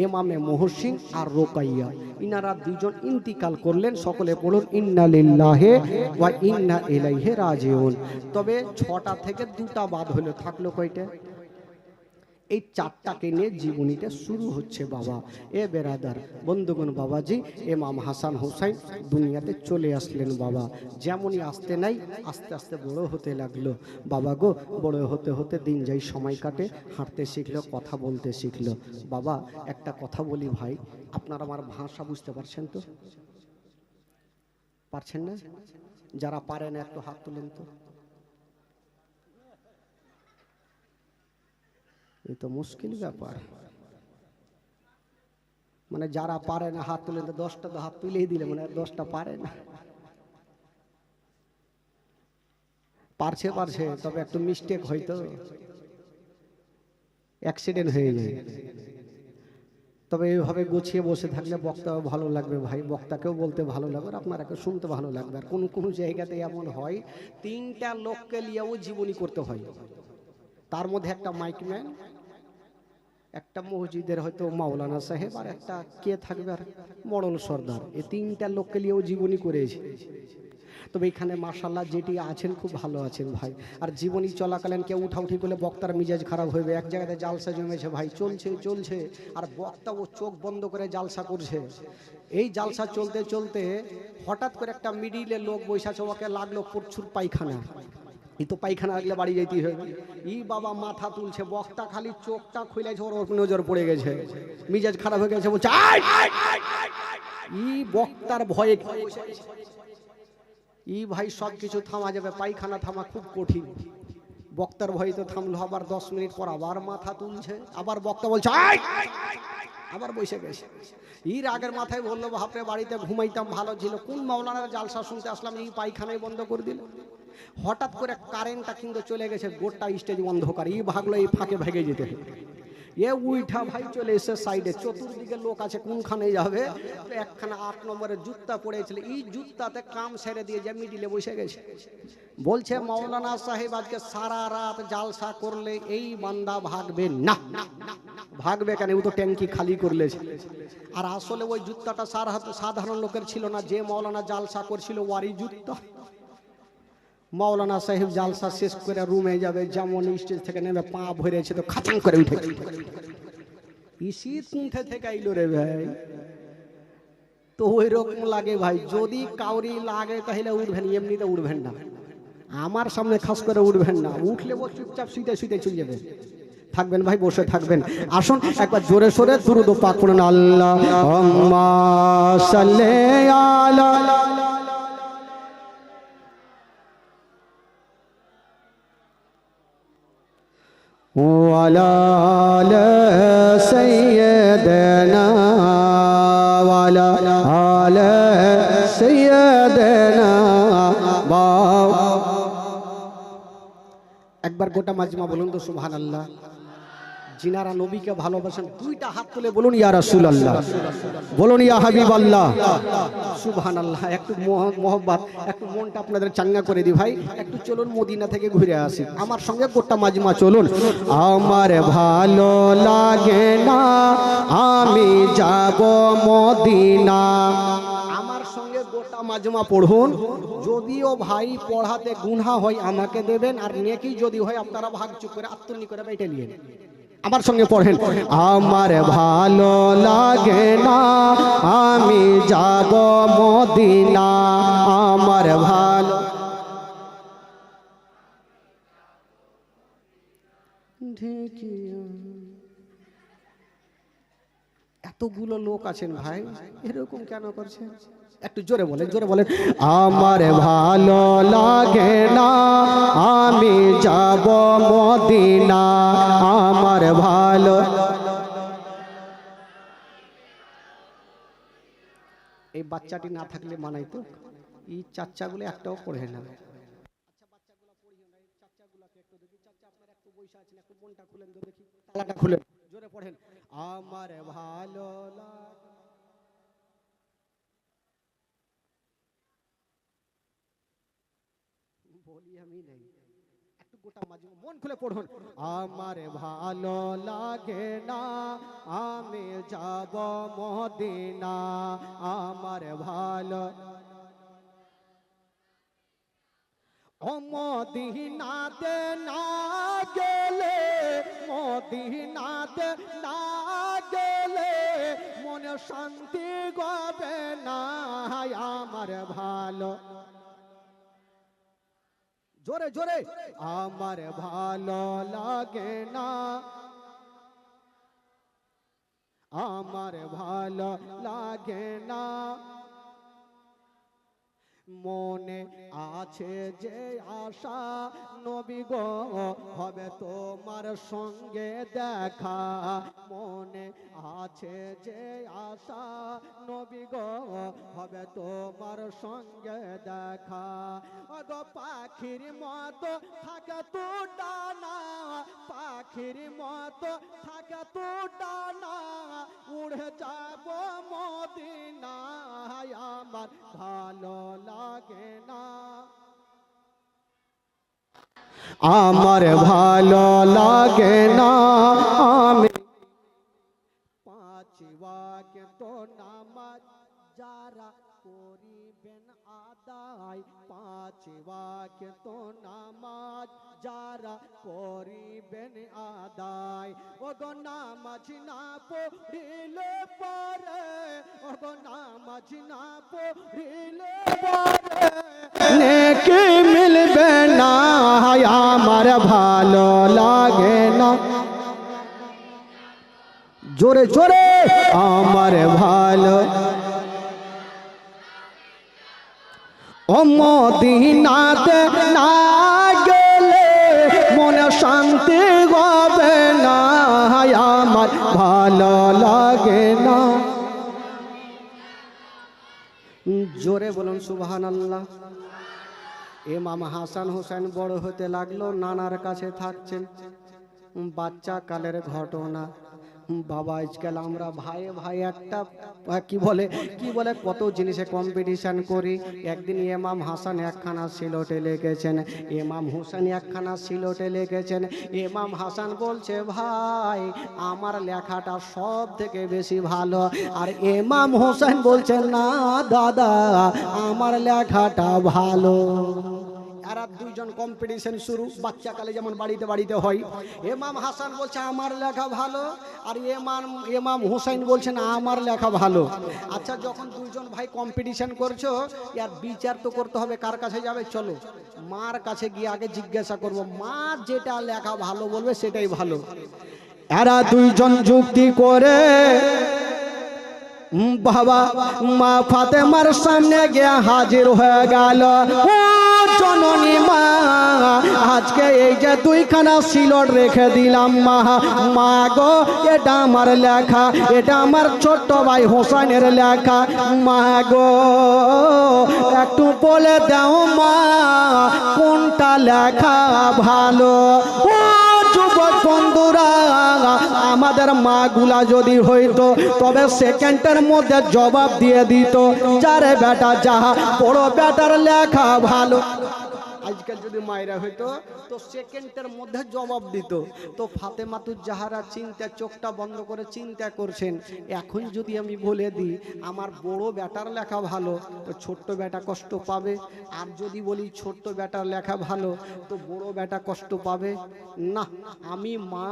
ইমামে মোহসিন আর রোকাইয়া ইনারা দুজন ইন্তিকাল করলেন। সকলে পড়ুন ইন্না লিল্লাহি ওয়া ইন্না ইলাইহি রাজিউন। তবে ছটা থেকে দুটা বাদ হলো, থাকলো কয়টা? এই চারটাকে নিয়ে জীবনীটা শুরু হচ্ছে বাবা। এ বেরাদার বন্ধুগণ বাবাজি ইমাম হাসান হুসাইন দুনিয়াতে চলে আসলেন বাবা। যেমনই আসতে নাই আস্তে আস্তে বড় হতে লাগলো বাবা গো। বড় হতে হতে দিন যাই সময় কাটে, হাঁটতে শিখলো, কথা বলতে শিখলো। বাবা একটা কথা বলি ভাই, আপনারা আমার ভাষা বুঝতে পারছেন তো? পারছেন না? যারা পারেন একটু হাত তুলেন তো। এই তো মুশকিল ব্যাপার। মানে যারা পারে না হাত তুলে, 10টা তো হাত তুলেই দিলে মানে 10টা পারে না। পারছে পারছে, তবে একটু মিস্টেক হয়তো অ্যাক্সিডেন্ট হয়ে যায়। তবে এইভাবে গুছিয়ে বসে থাকলে বক্তাও ভালো লাগবে ভাই, বক্তাকেও বলতে ভালো লাগবে, আপনারাকে শুনতে ভালো লাগবে। আর কোন কোন জায়গাতে এমন হয় তিনটা লোককে নিয়েও জীবনী করতে হয়। তার মধ্যে একটা মাইকম্যান, একটা মসজিদের হয়তো মাওলানা সাহেব, আর একটা কে থাকবে আর মডল সর্দার। এই তিনটা লোককে নিয়েও জীবনী করেছে। তবে এখানে মাশাআল্লাহ যেটি আছেন খুব ভালো আছেন ভাই। আর জীবনী চলাকালীন কেউ উঠাউঠি করলে বক্তার মিজাজ খারাপ হইবে। এক জায়গাতে জালসা জমেছে ভাই, চলছে চলছে আর বক্তা ও চোখ বন্ধ করে জালসা করছে। এই জালসা চলতে চলতে হঠাৎ করে একটা মিডিলে লোক বৈশা ওকে লাগলো প্রচুর পায়খানা। এই তো পায়খানা লাগলে বাড়ি যাইতেই হবে। ই বাবা মাথা তুলছে, বক্তা খালি চোখটা খুলেছে, ওর নজর পড়ে গেছে, মিজাজ খারাপ হয়ে গেছে, বলছে ই বক্তার ভয়ে ই ভাই সব কিছু থামা যাবে, পায়খানা থামা খুব কঠিন। বক্তার ভয়ে তো থামলো। আবার 10 মিনিট পর আবার মাথা তুলছে, আবার বক্তা বলছে আবার বসে গেছে। এর আগের মাথায় বললো বাপরে বাড়িতে ঘুমাইতাম ভালো ছিল, কোন মাওলানার জালসা শুনতে আসলাম, এই পায়খানায় বন্ধ করে দিল। হঠাৎ করে কারেন্টটা কিন্তু চলে গেছে, গোটা স্টেজ অন্ধকার। এই ভাগলো এই ফাঁকে ভেগে যেতে হবে। এ উইঠা ভাই চলে এসে সাইডে, চতুর্দিকে লোক আছে, কোনখানে যাবে? একখানা 8 নম্বরের জুতা পড়েছিল, এই জুতাতে কাম সেরে দিয়ে যে মিডিলে বসে গেছে। বলছে মাওলানা সাহেব আজকে সারা রাত জালসা করলে এই বান্দা ভাগবে না। ভাগবে কেন? ও তো ট্যাঙ্কি খালি করলে। আর আসলে ওই জুতাটা সাধারণ লোকের ছিল না, যে মাওলানা জালসা করছিল ওয়ারি জুতা। মৌলানা সাহেব জালসা শেষ করে রুমে যাবে, যেমন স্টেজ থেকে নেমে পা ভরেছে তো খাচাং করে উঠে শীত কুণ্ঠে থেকে আইলো রে ভাই। তো ওই রকম লাগে ভাই, যদি কাউরি লাগে তাহলে উঠবেন, এমনিতে উঠবেন না, আমার সামনে খাস করে উঠবেন না, উঠলে ও চুপচাপ শুইতে শুইতে চলে যাবে। থাকবেন ভাই, বসে থাকবেন। আসুন একবার জোরে সোরে দুরূদ পাক পড়ুন। আল্লাহুম্মা সাল্লি আলা ওয়ালা আলি সাইয়্যিদিনা ওয়ালা আলি সাইয়্যিদিনা। একবার গোটা মাজমা বলুন তো সুবহানাল্লাহ। जिनारा नबी के भालोबासेन दुईटा हाथ तुले बोलुन या रासूलुल्लाह, बोलुन या हाबिबाल्लाह, सुबहानाल्लाह। एकटु मोहब्बत, एकटु मनटा आपनादेर चांगा करे दी भाई। एकटु चलुन मदिना थेके घुरे आसि, आमार संगे गोटा মাজমা चलुन। आमार भालो लागे ना आमी जाबो मदिना। आमार संगे गोटा মাজমা पढ़ुन। যদিও ভাই পড়াতে গুনাহ হয় আমাকে দেবেন, আর নেকি যদি হয় আপনারা ভাগ চুপ করে আত্মনি করে বাইটে নিয়েন। আমার সঙ্গে পড়েন। আমার ভালো লাগে না আমি যাব মদিনা, আমার ভালো। এতগুলো লোক আছেন ভাই, এরকম কেন করছেন? একটু জোরে বলেন, জোরে বলেন। আমার ভালো লাগে না আমি যাব মদিনা, আমার ভালো। এই বাচ্চাটি না থাকলে মানাই তো, এই চাচ্চাগুলো একটাও পড়ে না। আচ্ছা বাচ্চাগুলো পড়িও না, এই চাচ্চাগুলোকে একটু দেখি। চাচ্চা আপনারা একটু বসে আছেন, একটু মনটা খুলেন তো দেখি, তালাটা খুলেন, জোরে পড়েন। আমার ভালো লাগে। বলি আমি নেই, একটু গোটা মাজমা মন খুলে পড়ুন। আমার ভালো লাগে না আমি যাব মদিনা, আমার ভালো। ও মদিনাতে না গেলে, মদিনাতে না গেলে মনে শান্তি হবে না, আমার ভালো। জোরে জোরে। আমার ভালো লাগে না, আমার ভালো লাগে না, মনে আছে যে আশা নবী গো হবে তোমার সঙ্গে দেখা, মনে আছে যে আশা নবী গো হবে তোমার সঙ্গে দেখা। ওগো পাখির মতো থাকে তো ডানা, পাখির মতো থাকে তো ডানা, উড়ে যাব মদিনায়, আমার ভালো লাগে না, আমার ভালো লাগে না আমি। পাঁচ ওয়াক্ত নামাজ যারা করিবেন আদায়, পাঁচ ওয়াক্ত নামাজ যারা করিবেন আদায়, ওগো নামাজ না পড়িলে পরে, ওগো নামাজ না পড়িলে পরে নেকি মিলবে না, আমার ভালো লাগে না। জোরে জোরে। আমার ভালো। ও মদিনাতে না গেলে মনে শান্তি হবে না, আমার ভালো লাগে না। জোরে বলুন সুবহানাল্লাহ। ইমাম হাসান হোসেন বড় হতে লাগলো, নানার কাছে থাকছেন। বাচ্চা কালের ঘটনা। বাবা আজকাল আমরা ভাই ভাই একটা কি বলে কত জিনিসে কম্পিটিশন করি। একদিন ইমাম হাসান একখানা সিলটে লিখেছেন, ইমাম হোসেন একখানা সিলটে লিখেছেন। ইমাম হাসান বলছে ভাই আমার লেখাটা সব থেকে বেশি ভালো, আর ইমাম হোসেন বলছে না দাদা আমার লেখাটা ভালো। এরা দুইজন কম্পিটিশন শুরু, বাচ্চাকালে যেমন বাড়িতে বাড়িতে হয়। ইমাম হাসান বলছে আমার লেখা ভালো, আর ইমাম হুসাইন বলছেন আমার লেখা ভালো। আচ্ছা, যখন দুইজন ভাই কম্পিটিশন করছো, ইয়ার বিচার তো করতে হবে, কার কাছে যাবে? চলো মার কাছে গিয়ে আগে জিজ্ঞাসা করব, মা যেটা লেখা ভালো বলবে সেটাই ভালো। এরা দুইজন যুক্তি করে বাবা মা ফাতেমার সামনে গিয়ে হাজির হয়ে গেল। ও জননী মা, আজকে এই যে দুইখানা সিলট রেখে দিলাম মা, মা গো এটা আমার লেখা, এটা আমার ছোট্ট ভাই হোসেনের লেখা, মা গো একটু বলে দাও মা কোনটা লেখা ভালো। ও যুবক বন্ধুরা, আমাদের মা গুলা যদি হইতো তবে সেকেন্ডের মধ্যে জবাব দিয়ে দিত, যারে বেটা যাহা বড় বেটার লেখা ভালো। আজকাল যদি মায়েরা হইতো তো সেকেন্ডের মধ্যে জবাব দিত। তো ফাতেমাতুজ জাহরা চিন্তা, চোখটা বন্ধ করে চিন্তা করছেন, এখন যদি আমি বলে দিই আমার বড় বেটার লেখা ভালো, তো ছোট্ট বেটা কষ্ট পাবে, আর যদি বলি ছোট্ট বেটার লেখা ভালো তো বড় বেটা কষ্ট পাবে না। আমি মা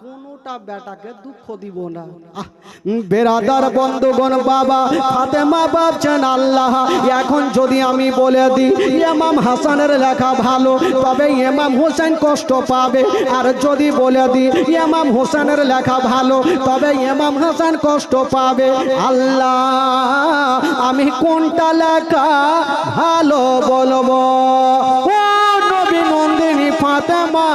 কোনোটা বেটাকে দুঃখ দিব না। বেরাদার বন্ধুগণ, বাবা ফাতেমা ভাবছেন আল্লাহ, এখন যদি আমি বলে দিই ইমাম হাসানের লেখা ভালো তবে ইমাম হোসেন কষ্ট পাবে, আর যদি বলে দিই ইমাম হোসেনের লেখা ভালো তবে ইমাম হাসান কষ্ট পাবে। আল্লাহ, আমি কোনটা লেখা ভালো বলবো? ফাতেমা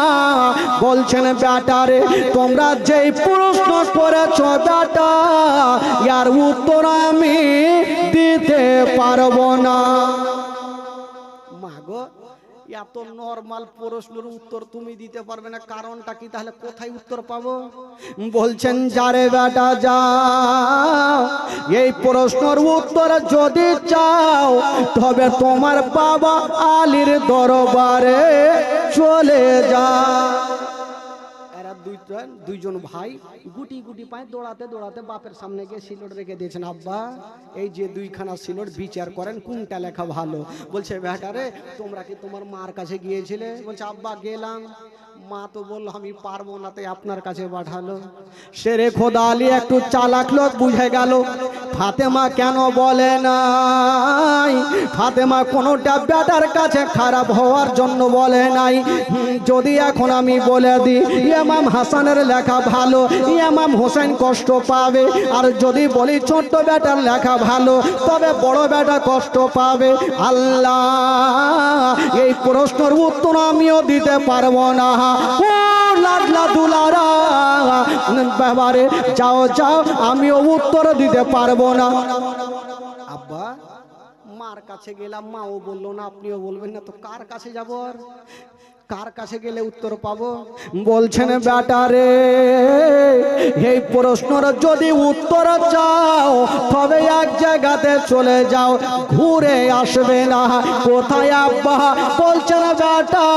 বলছেন বেটারে, তোমরা যেই প্রশ্ন করেছ বেটা, ইয়ার উত্তর আমি দিতে পারবো না। মাগো, এত নরমাল প্রশ্নের উত্তর তুমি দিতে পারবে না, কারণটা কি? তাহলে কোথায় উত্তর পাবো? বলছেন যারে বেটা যাও, এই প্রশ্নের উত্তর যদি চাও তবে তোমার বাবা আলীর দরবারে চলে যাও। দুইজন ভাই গুটি গুটি পায় দৌড়াতে দৌড়াতে বাপের সামনে গিয়ে সিলট রেখে দিয়েছেন। আব্বা, এই যে দুইখানা সিলট বিচার করেন কোনটা লেখা ভালো। বলছে বেটারে, তোমরা কি তোমার মার কাছে গিয়েছিলে? বলছে আব্বা গেলাম, মা তো বললো আমি পারবো না, তাই আপনার কাছে পাঠালো। শেরে খোদা আলী একটু চালাক লোক, বুঝে গেল ফাতেমা কেন বলে নাই। ফাতেমা কোনোটা বেটার কাছে খারাপ হওয়ার জন্য বলে নাই। যদি এখন আমি বলে দিই ইমাম হাসানের লেখা ভালো, ইমাম হোসেন কষ্ট পাবে, আর যদি বলি ছোট্ট বেটার লেখা ভালো তবে বড় বেটা কষ্ট পাবে। আল্লাহ, এই প্রশ্নের উত্তর আমিও দিতে পারবো না। ও লাডলা দুলারা ব্যাপারে যাও যাও, আমিও উত্তর দিতে পারবো না। আব্বা, মার কাছে গেলাম, মাও বললো না, আপনিও বলবেন না, তো কার কাছে যাবো? আর কার কাছে গেলে উত্তর পাবো? বলছেন বেটারে, এই প্রশ্নের যদি উত্তর চাও তবে এক জায়গাতে চলে যাও, ঘুরে আসবে না। কোথায় আব্বা? বলছেন বেটা,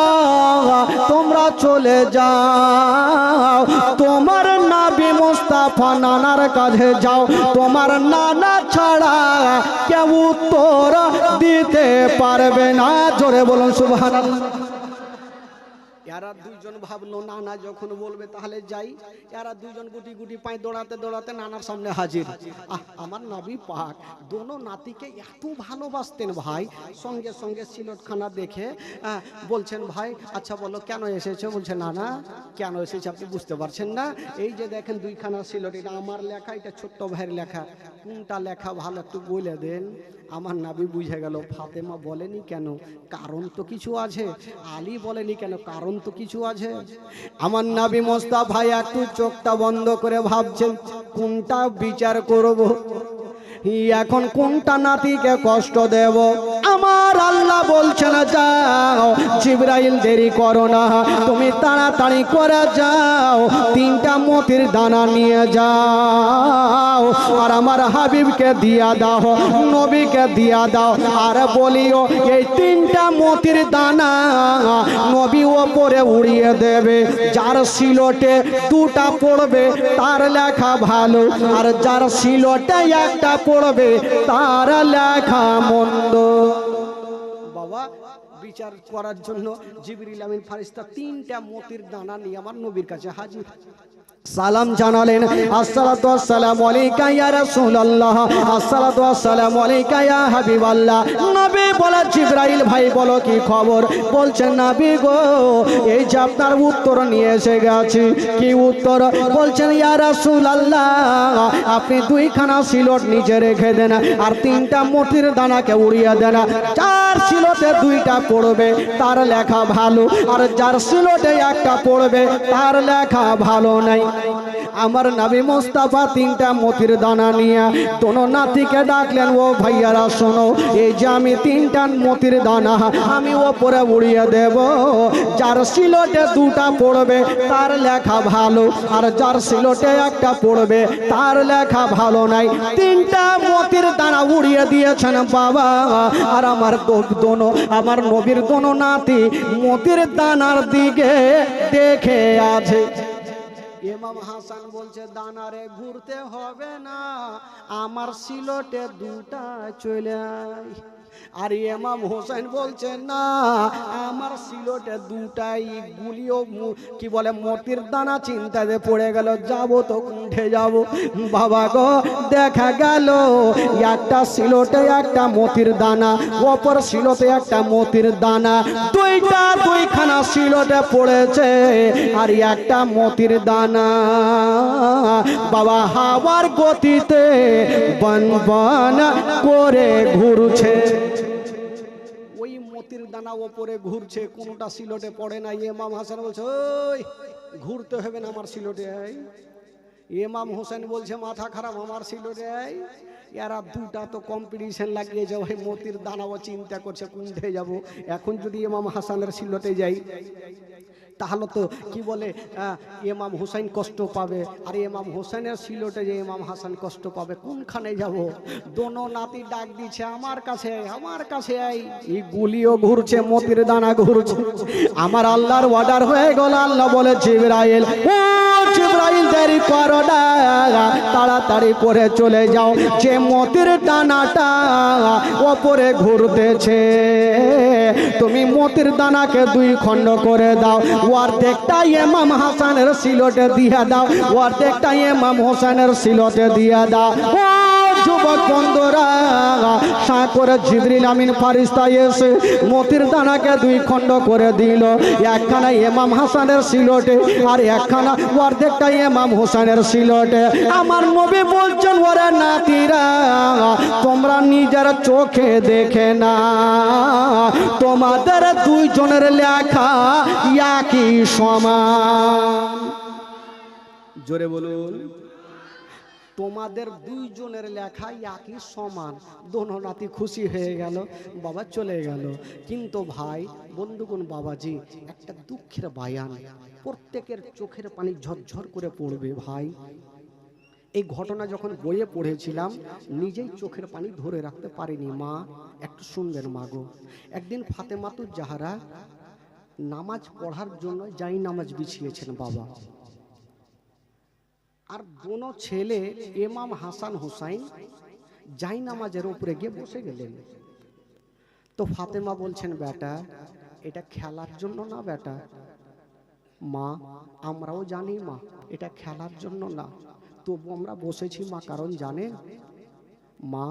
তোমরা চলে যাও তোমার নবী মুস্তাফা নানার কাছে যাও, তোমার নানা ছাড়া কেউ উত্তর দিতে পারবে না। জোরে বলুন সুবহানাল্লাহ। এরা দুইজন ভাবলো নানা যখন বলবে তাহলে যাই। এরা দুইজন গুটি গুটি পায় দৌড়াতে দৌড়াতে নানার সামনে হাজির। আমার নবী পাক দোনো নাতিকে এত ভালোবাসতেন ভাই, সঙ্গে সঙ্গে সিলটখানা দেখে বলছেন ভাই আচ্ছা বলো কেন এসেছো? বলছে নানা কেন এসেছে আপনি বুঝতে পারছেন না? এই যে দেখেন দুইখানা সিলট, এটা আমার লেখা, এটা ছোট্ট ভাইয়ের লেখা, কোনটা লেখা ভালো একটু বলে দেন। আমার নবী বুঝে গেল ফাতেমা বলেনি কেন, কারণ তো কিছু আছে। আলী বলেনি কেন, কারণ তো কিছু আছে। আমার নবী মোস্তাফা ভাই একটু চোখটা বন্ধ করে ভাবছেন কোনটা বিচার করব, এখন কোনটা নাতিকে কষ্ট দেব। আমার আল্লাহ বলছেন যাও জিবরাইল দেরি করো না, তুমি তাড়াতাড়ি করে যাও, তিনটা মতির দানা নিয়ে যাও আর আমার হাবিবকে দিয়া দাও, নবীকে দিয়া দাও, আর বলিও এই তিনটা মতির দানা নবী ওপরে উড়িয়ে দেবে। যার সিলটে দুটা পড়বে তার লেখা ভালো, আর যার সিলটে একটা পড়বে তার লেখা মন্দ। বাবা বিচার করার জন্য জিবরিল আমিন ফারিস্তা 3টা মতির দানা নিয়ে আমার নবীর কাছে হাজির। সালাম জানালেন, আসসালাতু ওয়াসসালামু আলাইকা ইয়া রাসূলুল্লাহ, আসসালাতু ওয়াসসালামু আলাইকা ইয়া হাবিবাল্লাহ। নবী বলে, জিবরাইল ভাই বলো কি খবর? বলছেন, নবী গো, এই যে আপনার উত্তর নিয়ে এসে গেছি। কি উত্তর? বলছেন, ইয়া রাসূলুল্লাহ, আপনি 2খানা সিলট নিচে রেখে দেন আর 3টা মতির দানাকে উড়িয়ে দেন। যার সিলটে 2টা পড়বে তার লেখা ভালো, আর যার সিলটে 1টা পড়বে তার লেখা ভালো নাই। আমার নবী মুস্তাফা 3টা মতির দানা নিয়ে দোনো নাতিকে ডাকলেন, ও ভাইয়ারা শোনো, এই যে আমি 3টা মতির দানা আমি ওপরে উড়িয়ে দেব। যার সিলটে 2টা পড়বে তার লেখা ভালো, আর যার সিলটে 1টা পড়বে তার লেখা ভালো নাই। 3টা মতির দানা উড়িয়ে দিয়েছেন বাবা। আর আমার দোনো, আমার নবীর দোনো নাতি মতির দানার দিকে দেখে আছে। ইমাম হাসান বলছে, দানারে ঘুরতে হবে না, আমার সিলটে 2টা চলে আয়। আর ইমাম হোসেন বলছে, না, আমার সিলটে 2টাই গুলিও কি বলে মতির দানা চিন্তাতে পড়ে গেল, যাবো তো উঠে যাব। বাবা গো, দেখা গেল একটা সিলটে 1টা মতির দানা, অপর সিলটে 1টা মতির দানা, 2খানা সিলটে পড়েছে আর 1টা মতির দানা বাবা হাওয়ার গতিতে বন বন করে ঘুরছে। ওই মতির দানা ওপরে ঘুরছে, কোনটা সিলটে পড়ে না। ইমাম হাসান বলছে, ওই ঘুরতে হবে না, আমার সিলটে আয়। ইমাম হোসেন বলছে, মাথা খারাপ, আমার সিলটে আয়। এরা 2টা তো কম্পিটিশন লাগিয়েছে, ওই মতির দানাও চিন্তা করছে কোনটে যাব। এখন যদি ইমাম হাসানের সিলটে যাই তাহলে তো কি বলে ইমাম হুসাইন কষ্ট পাবে, আর ইমাম হোসেনের সিলটে যে ইমাম হাসান কষ্ট পাবে। কোনখানে যাব? দোনো নাতি ডাক দিচ্ছে, আমার কাছে, আমার কাছে আই। এই গুলিও ঘুরছে, মতির দানা ঘুরছে। আমার আল্লাহর অর্ডার হয়ে গেল। আল্লাহ বলে, জিবরাইল, ও জিবরাইল, দেরি করো না, তাড়াতাড়ি করে চলে যাও। যে মতির দানাটা ওপরে ঘুরতেছে তুমি মতির দানাকে 2 খণ্ড করে দাও। অর্ধেকটা ইমাম হাসানের সিলটে দিয়ে দাও, অর্ধেকটা ইমাম হোসেনের সিলটে দিয়ে দাও। ও যুবক বন্ধুরা, সাকরে জিবরিল আমিন ফারিস্তা এসে মতির দানাকে 2 খণ্ড করে দিল। একখানা ইমাম হাসানের সিলটে আর একখানা অর্ধেকটা ইমাম হোসেনের সিলটে। আমার নবী বলছেন, ওরে নাতিরা, তোমরা নিজের চোখে দেখে না, তোমাদের 2 জনের লেখা একই সমান। জোরে বলুন, তোমাদের 2 জনের লেখা একই সমান। দোনো নাতি খুশি হয়ে গেল, বাবা চলে গেল। কিন্তু ভাই বন্ধুগণ, বাবাজি, একটা দুঃখের বায়ান, প্রত্যেকের চোখের পানি ঝরঝর করে পড়বে। ভাই, এই ঘটনা যখন বইয়ে পড়েছিলাম নিজেই চোখের পানি ধরে রাখতে পারিনি। মা, একটু শুনবেন মা গো। একদিন ফাতেমাতুজ জাহরা নামাজ পড়ার জন্য যাই নামাজ বিছিয়েছেন বাবা, আর দোনো ছেলে ইমাম হাসান হুসাইন যাই নামাজের উপরে গিয়ে বসে গেলেন। তো ফাতেমা বলছেন, বেটা, এটা খেলার জন্য না বেটা। মা, আমরাও জানি মা, এটা খেলার জন্য না, তবু আমরা বসেছি মা, কারণ জানেন মা,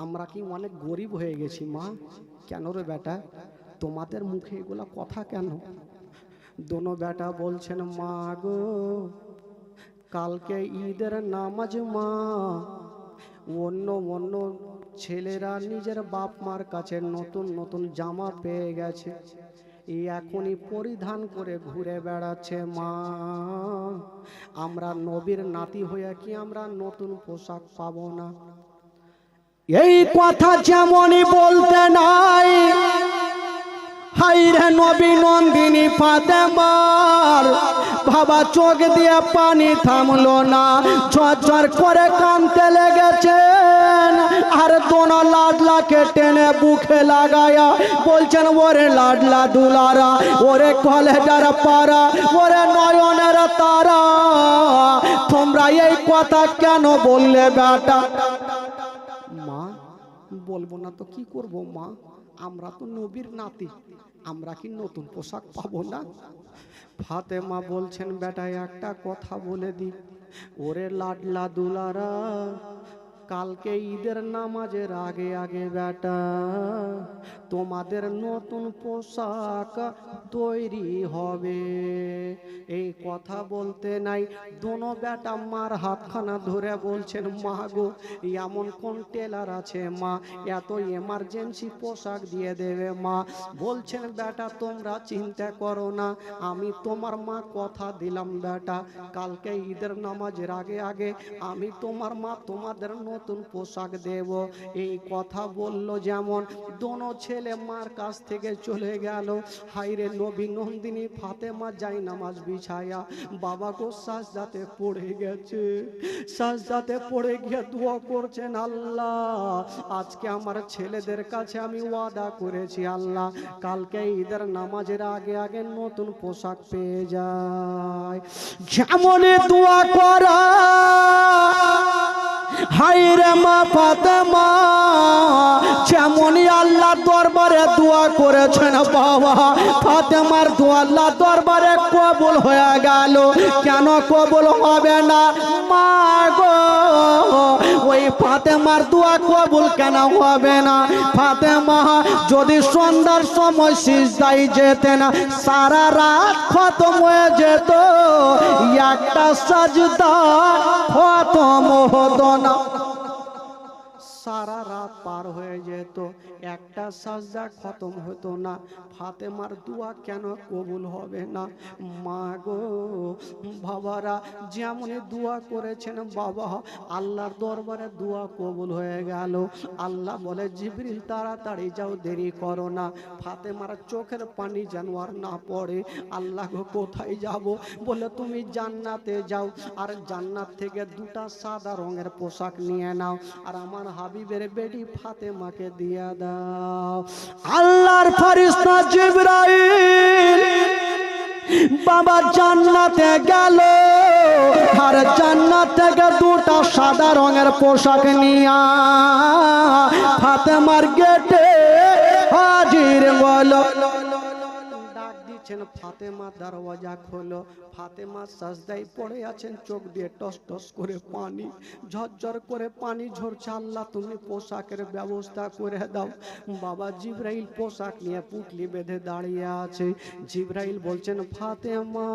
আমরা কি অনেক গরিব হয়ে গেছি মা। কেন রে বেটা, তোমাদের মুখে এগুলা কথা কেন? দোনো বেটা বলছেন, মা গো, কালকে ঈদের নামাজ মা, অন্য অন্য ছেলেরা নিজের বাপ মার কাছে নতুন নতুন জামা পেয়ে গেছে, এই এখনই পরিধান করে ঘুরে বেড়াচ্ছে মা। আমরা নবীর নাতি হয়ে কি আমরা নতুন পোশাক পাবো না? এই কথা যেমনই বলতে নাই, হাইরে নবী নন্দিনী ফাতেমার বাবা চোখ দিয়ে পানি থামলো না, ঝরঝর করে কাঁদতে লেগেছেন। আর দোনো লাডলাকে টেনে বুকে লাগায়া বলছেন, ওরে লাডলা দুলারা, ওরে কলেজার পারা, ওরে নয়নের তারা, তোমরা এই কথা কেন বললে বেটা? মা, বলবো না তো কি করব মা, আমরা তো নবীর নাতি, আমরা কি নতুন পোশাক পাবো না? ফাতেমা বলছেন বেটা একটা কথা বলে দি, ওরে লাডলা দুলারা, কালকে ঈদের নামাজের আগে আগে বেটা তোমাদের নতুন পোশাক তৈরি হবে। এই কথা বলতে নাই দোনো বেটা মার হাতখানা ধরে বলছেন মা গো, এমন কোন টেলার আছে মা এত এমার্জেন্সি পোশাক দিয়ে দেবে মা? বলছেন বেটা তোমরা চিন্তা করো না, আমি তোমার মা কথা দিলাম বেটা, কালকে ঈদের নামাজের আগে আগে আমি তোমার মা তোমাদের নতুন পোশাক দেব। এই কথা বলল যেমন দোনো ছেলে মার কাছ থেকে চলে গেল। হাইরে নবী নন্দিনী ফাতেমা যাই নামাজ বিছায়া বাবা গো সাজদাতে পড়ে গেছে, সাজদাতে পড়ে গিয়ে দোয়া করছেন আল্লাহ আজকে আমার ছেলেদের কাছে আমি ওয়াদা করেছি আল্লাহ কালকে ঈদের নামাজের আগে আগে নতুন পোশাক পেয়ে যায়। যেমন দোয়া করা হায়রে মা ফাতেমা যেমনই আল্লাহ দরবারে দোয়া করেছেন বাবা, ফাতেমার দোয়া আল্লাহ দরবারে কবুল হয়ে গেল। কেন কবুল হবে না মা গো? ওই ফাতেমার দোয়া কবুল কেন হবে না? ফাতেমা যদি সন্ধ্যার সময় সিজদায় যেতেন সারা রাত খতম হয়ে যেত, একটা সাজদা খতম হতো না। সারা রাত পার হয়ে যেত, একটা সাজদা খতম হতো না। ফাতেমার দোয়া কেন কবুল হবে না মা গো? বাবারা যেমনই দোয়া করেছেন বাবা আল্লাহর দরবারে দোয়া কবুল হয়ে গেল। আল্লাহ বলে জিবরিল তাড়াতাড়ি যাও, দেরি করো না, ফাতেমার চোখের পানি যেন আর না পড়ে। আল্লাহ গো কোথায় যাব? বলে তুমি জান্নাতে যাও, আর জান্নাত থেকে দুটা সাদা রঙের পোশাক নিয়ে নাও, আর আমার হাবিবের বেটি ফাতেমাকে দিয়া দাও। আল্লাহর ফেরেশতা জিবরাইল বাবা জান্নাতে গেল, আর জান্নাত থেকে দুটা সাদা রঙের পোশাক নিয়া ফাতেমার গেটে হাজির হলো। ডাক দিচ্ছেন ফাতেমা, দরওয়াজা খোলো। ফাতেমা সাজদায় পড়ে আছেন, চোখ দিয়ে টস টস করে পানি, ঝরঝর করে পানি ঝরছে। আল্লাহ তুমি পোশাকের ব্যবস্থা করে দাও। বাবা জিবরাইল পোশাক নিয়ে পুটলি বেঁধে দাঁড়িয়ে আছে। জিবরাইল বলছেন ফাতেমা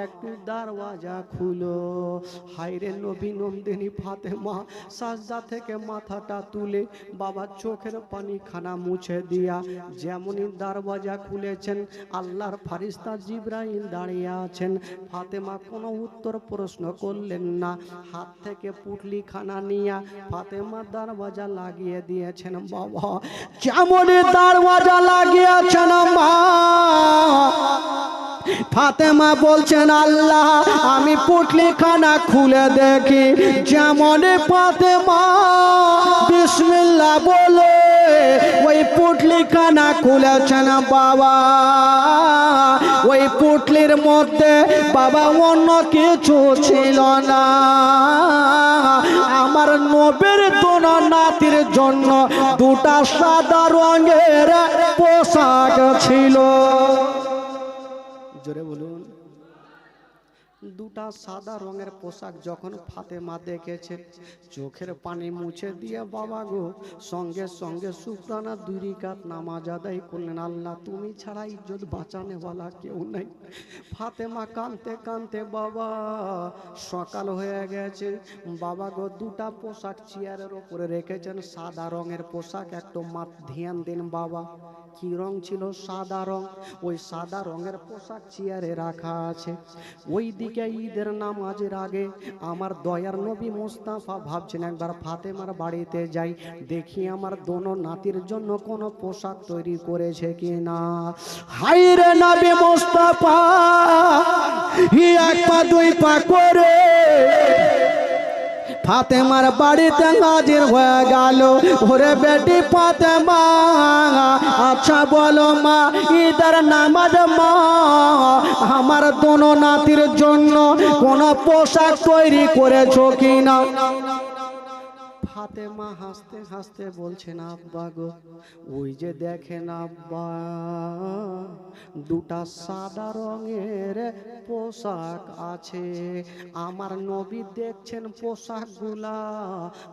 একটু দরওয়াজা খুলো। হায়রে নবী নন্দিনী ফাতেমা সাজদা থেকে মাথাটা তুলে বাবা চোখের পানি খানা মুছে দিয়া যেমনই দরওয়াজা খুলেছেন আল্লাহর ফেরেশতা জিবরাইল দাঁড়িয়ে আছেন। ফাতেমা কোনো উত্তর প্রশ্ন করলেন না, হাত থেকে পুটলি খানা নিয়ে ফাতেমা দরওয়াজা লাগিয়ে দিয়েছেন। বাবা যেমনই দরওয়াজা লাগিয়েছেন মা ফাতেমা বলছেন আল্লাহ আমি পুটলি খানা খুলে দেখি। যেমন ফাতেমা বিসমিল্লাহ বলে ওই পুটলি খানা খুলেছেন বাবা, ওই পুটলির মধ্যে বাবা অন্য কিছু ছিল না, আমার নবীর দোনো নাতির জন্য দুটা সাদা রঙের পোশাক ছিল। জোরে বলুন। দুটা সাদা রঙের পোশাক যখন ফাতেমা দেখেছে চোখের পানি মুছে দিয়ে বাবা গো সঙ্গে সঙ্গে শুকরানা 2 রাকাত নামাজ আদায় করলেন। আল্লাহ তুমি ছাড়া ইজ্জত বাঁচানেওয়ালা কেউ নাই। ফাতেমা কাঁদতে কাঁদতে বাবা সকাল হয়ে গেছে। বাবা গো দুটা পোশাক চেয়ারের ওপরে রেখেছেন, সাদা রঙের পোশাক। একটু মাত ধ্যান দিন বাবা, কি রং ছিল? সাদা রং। ওই সাদা রঙের পোশাক চেয়ারে রাখা আছে। ওই দিকে ঈদের নামাজের আগে আমার দয়ার নবী মুস্তাফা ভাবছেন একবার ফাতেমার বাড়িতে যাই, দেখি আমার দোনো নাতির জন্য কোনো পোশাক তৈরি করেছে কিনা। হায়রে নবী মুস্তাফা এক পা 2 পা করে ফাতেমার বাড়িতে হাজির হয়ে গেল। ওরে বেটি ফাতেমা আচ্ছা বলো মা ঈদের নামাজ মা আমার দোনো নাতির জন্য কোন পোশাক তৈরি করেছো কিনা? ফাতেমা হাসতে হাসতে বলছেন, আব্বা গো, ওই যে দেখেন আব্বা, দুটা সাদা রঙের পোশাক আছে। আমার নবী দেখছেন পোশাকগুলা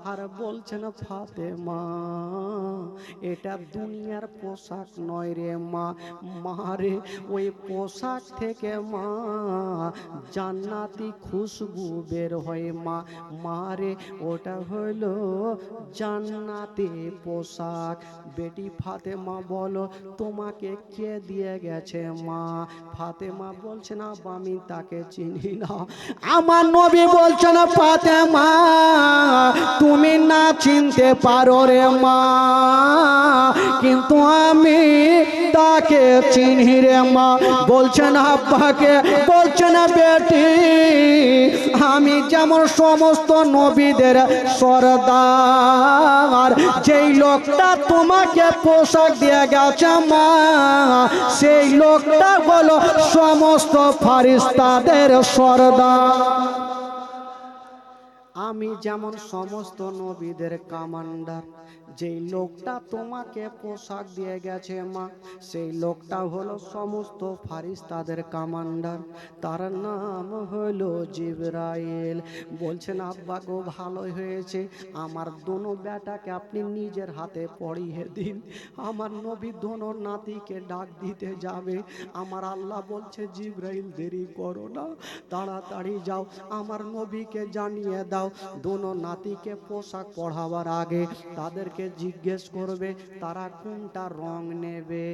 আর বলছেন, ফাতেমা এটা দুনিয়ার পোশাক নয় রে মা, মারে ওই পোশাক থেকে মা জান্নাতি খুশবু বের হয় মা, মারে ওটা হলো জান্নাতি পোশাক। বেটি ফাতেমা বলো, তোমাকে কে দিয়ে গেছে মা? ফাতেমা বলছে, না আমি তাকে চিনি না। আমার নবী বলছেন, ফাতেমা তুমি না চিনতে পারো রে মা, কিন্তু আমি তাকে চিনি রে মা। বলছেন আব্বাকে, বলছেন বেটি আমি যেমন সমস্ত নবীদের সরদার, যেই লোকটা তোমাকে পোশাক দিয়ে গেছে মা, সেই লোকটা হলো সমস্ত ফারিস্তাদের সরদার। আমি যেমন সমস্ত নবীদের কমান্ডার, যেই লোকটা তোমাকে পোশাক দিয়ে গেছে মা, সেই লোকটা হলো সমস্ত ফারিস্তাদের কমান্ডার, তার নাম হলো জিবরাইল। বলছেন আব্বা গো, ভালোই হয়েছে, আমার দোনো বেটাকে আপনি নিজের হাতে পড়িয়ে দিন। আমার নবী দোনো নাতিকে ডাক দিতে যাবে। আমার আল্লাহ বলছে, জিবরাইল দেরি করো না, তাড়াতাড়ি যাও, আমার নবীকে জানিয়ে দাও। দোনো নাতিকে পোশাক পড়াবার আগে তাদেরকে জিজ্ঞেস করবে তারা কোনটা রং নেবে।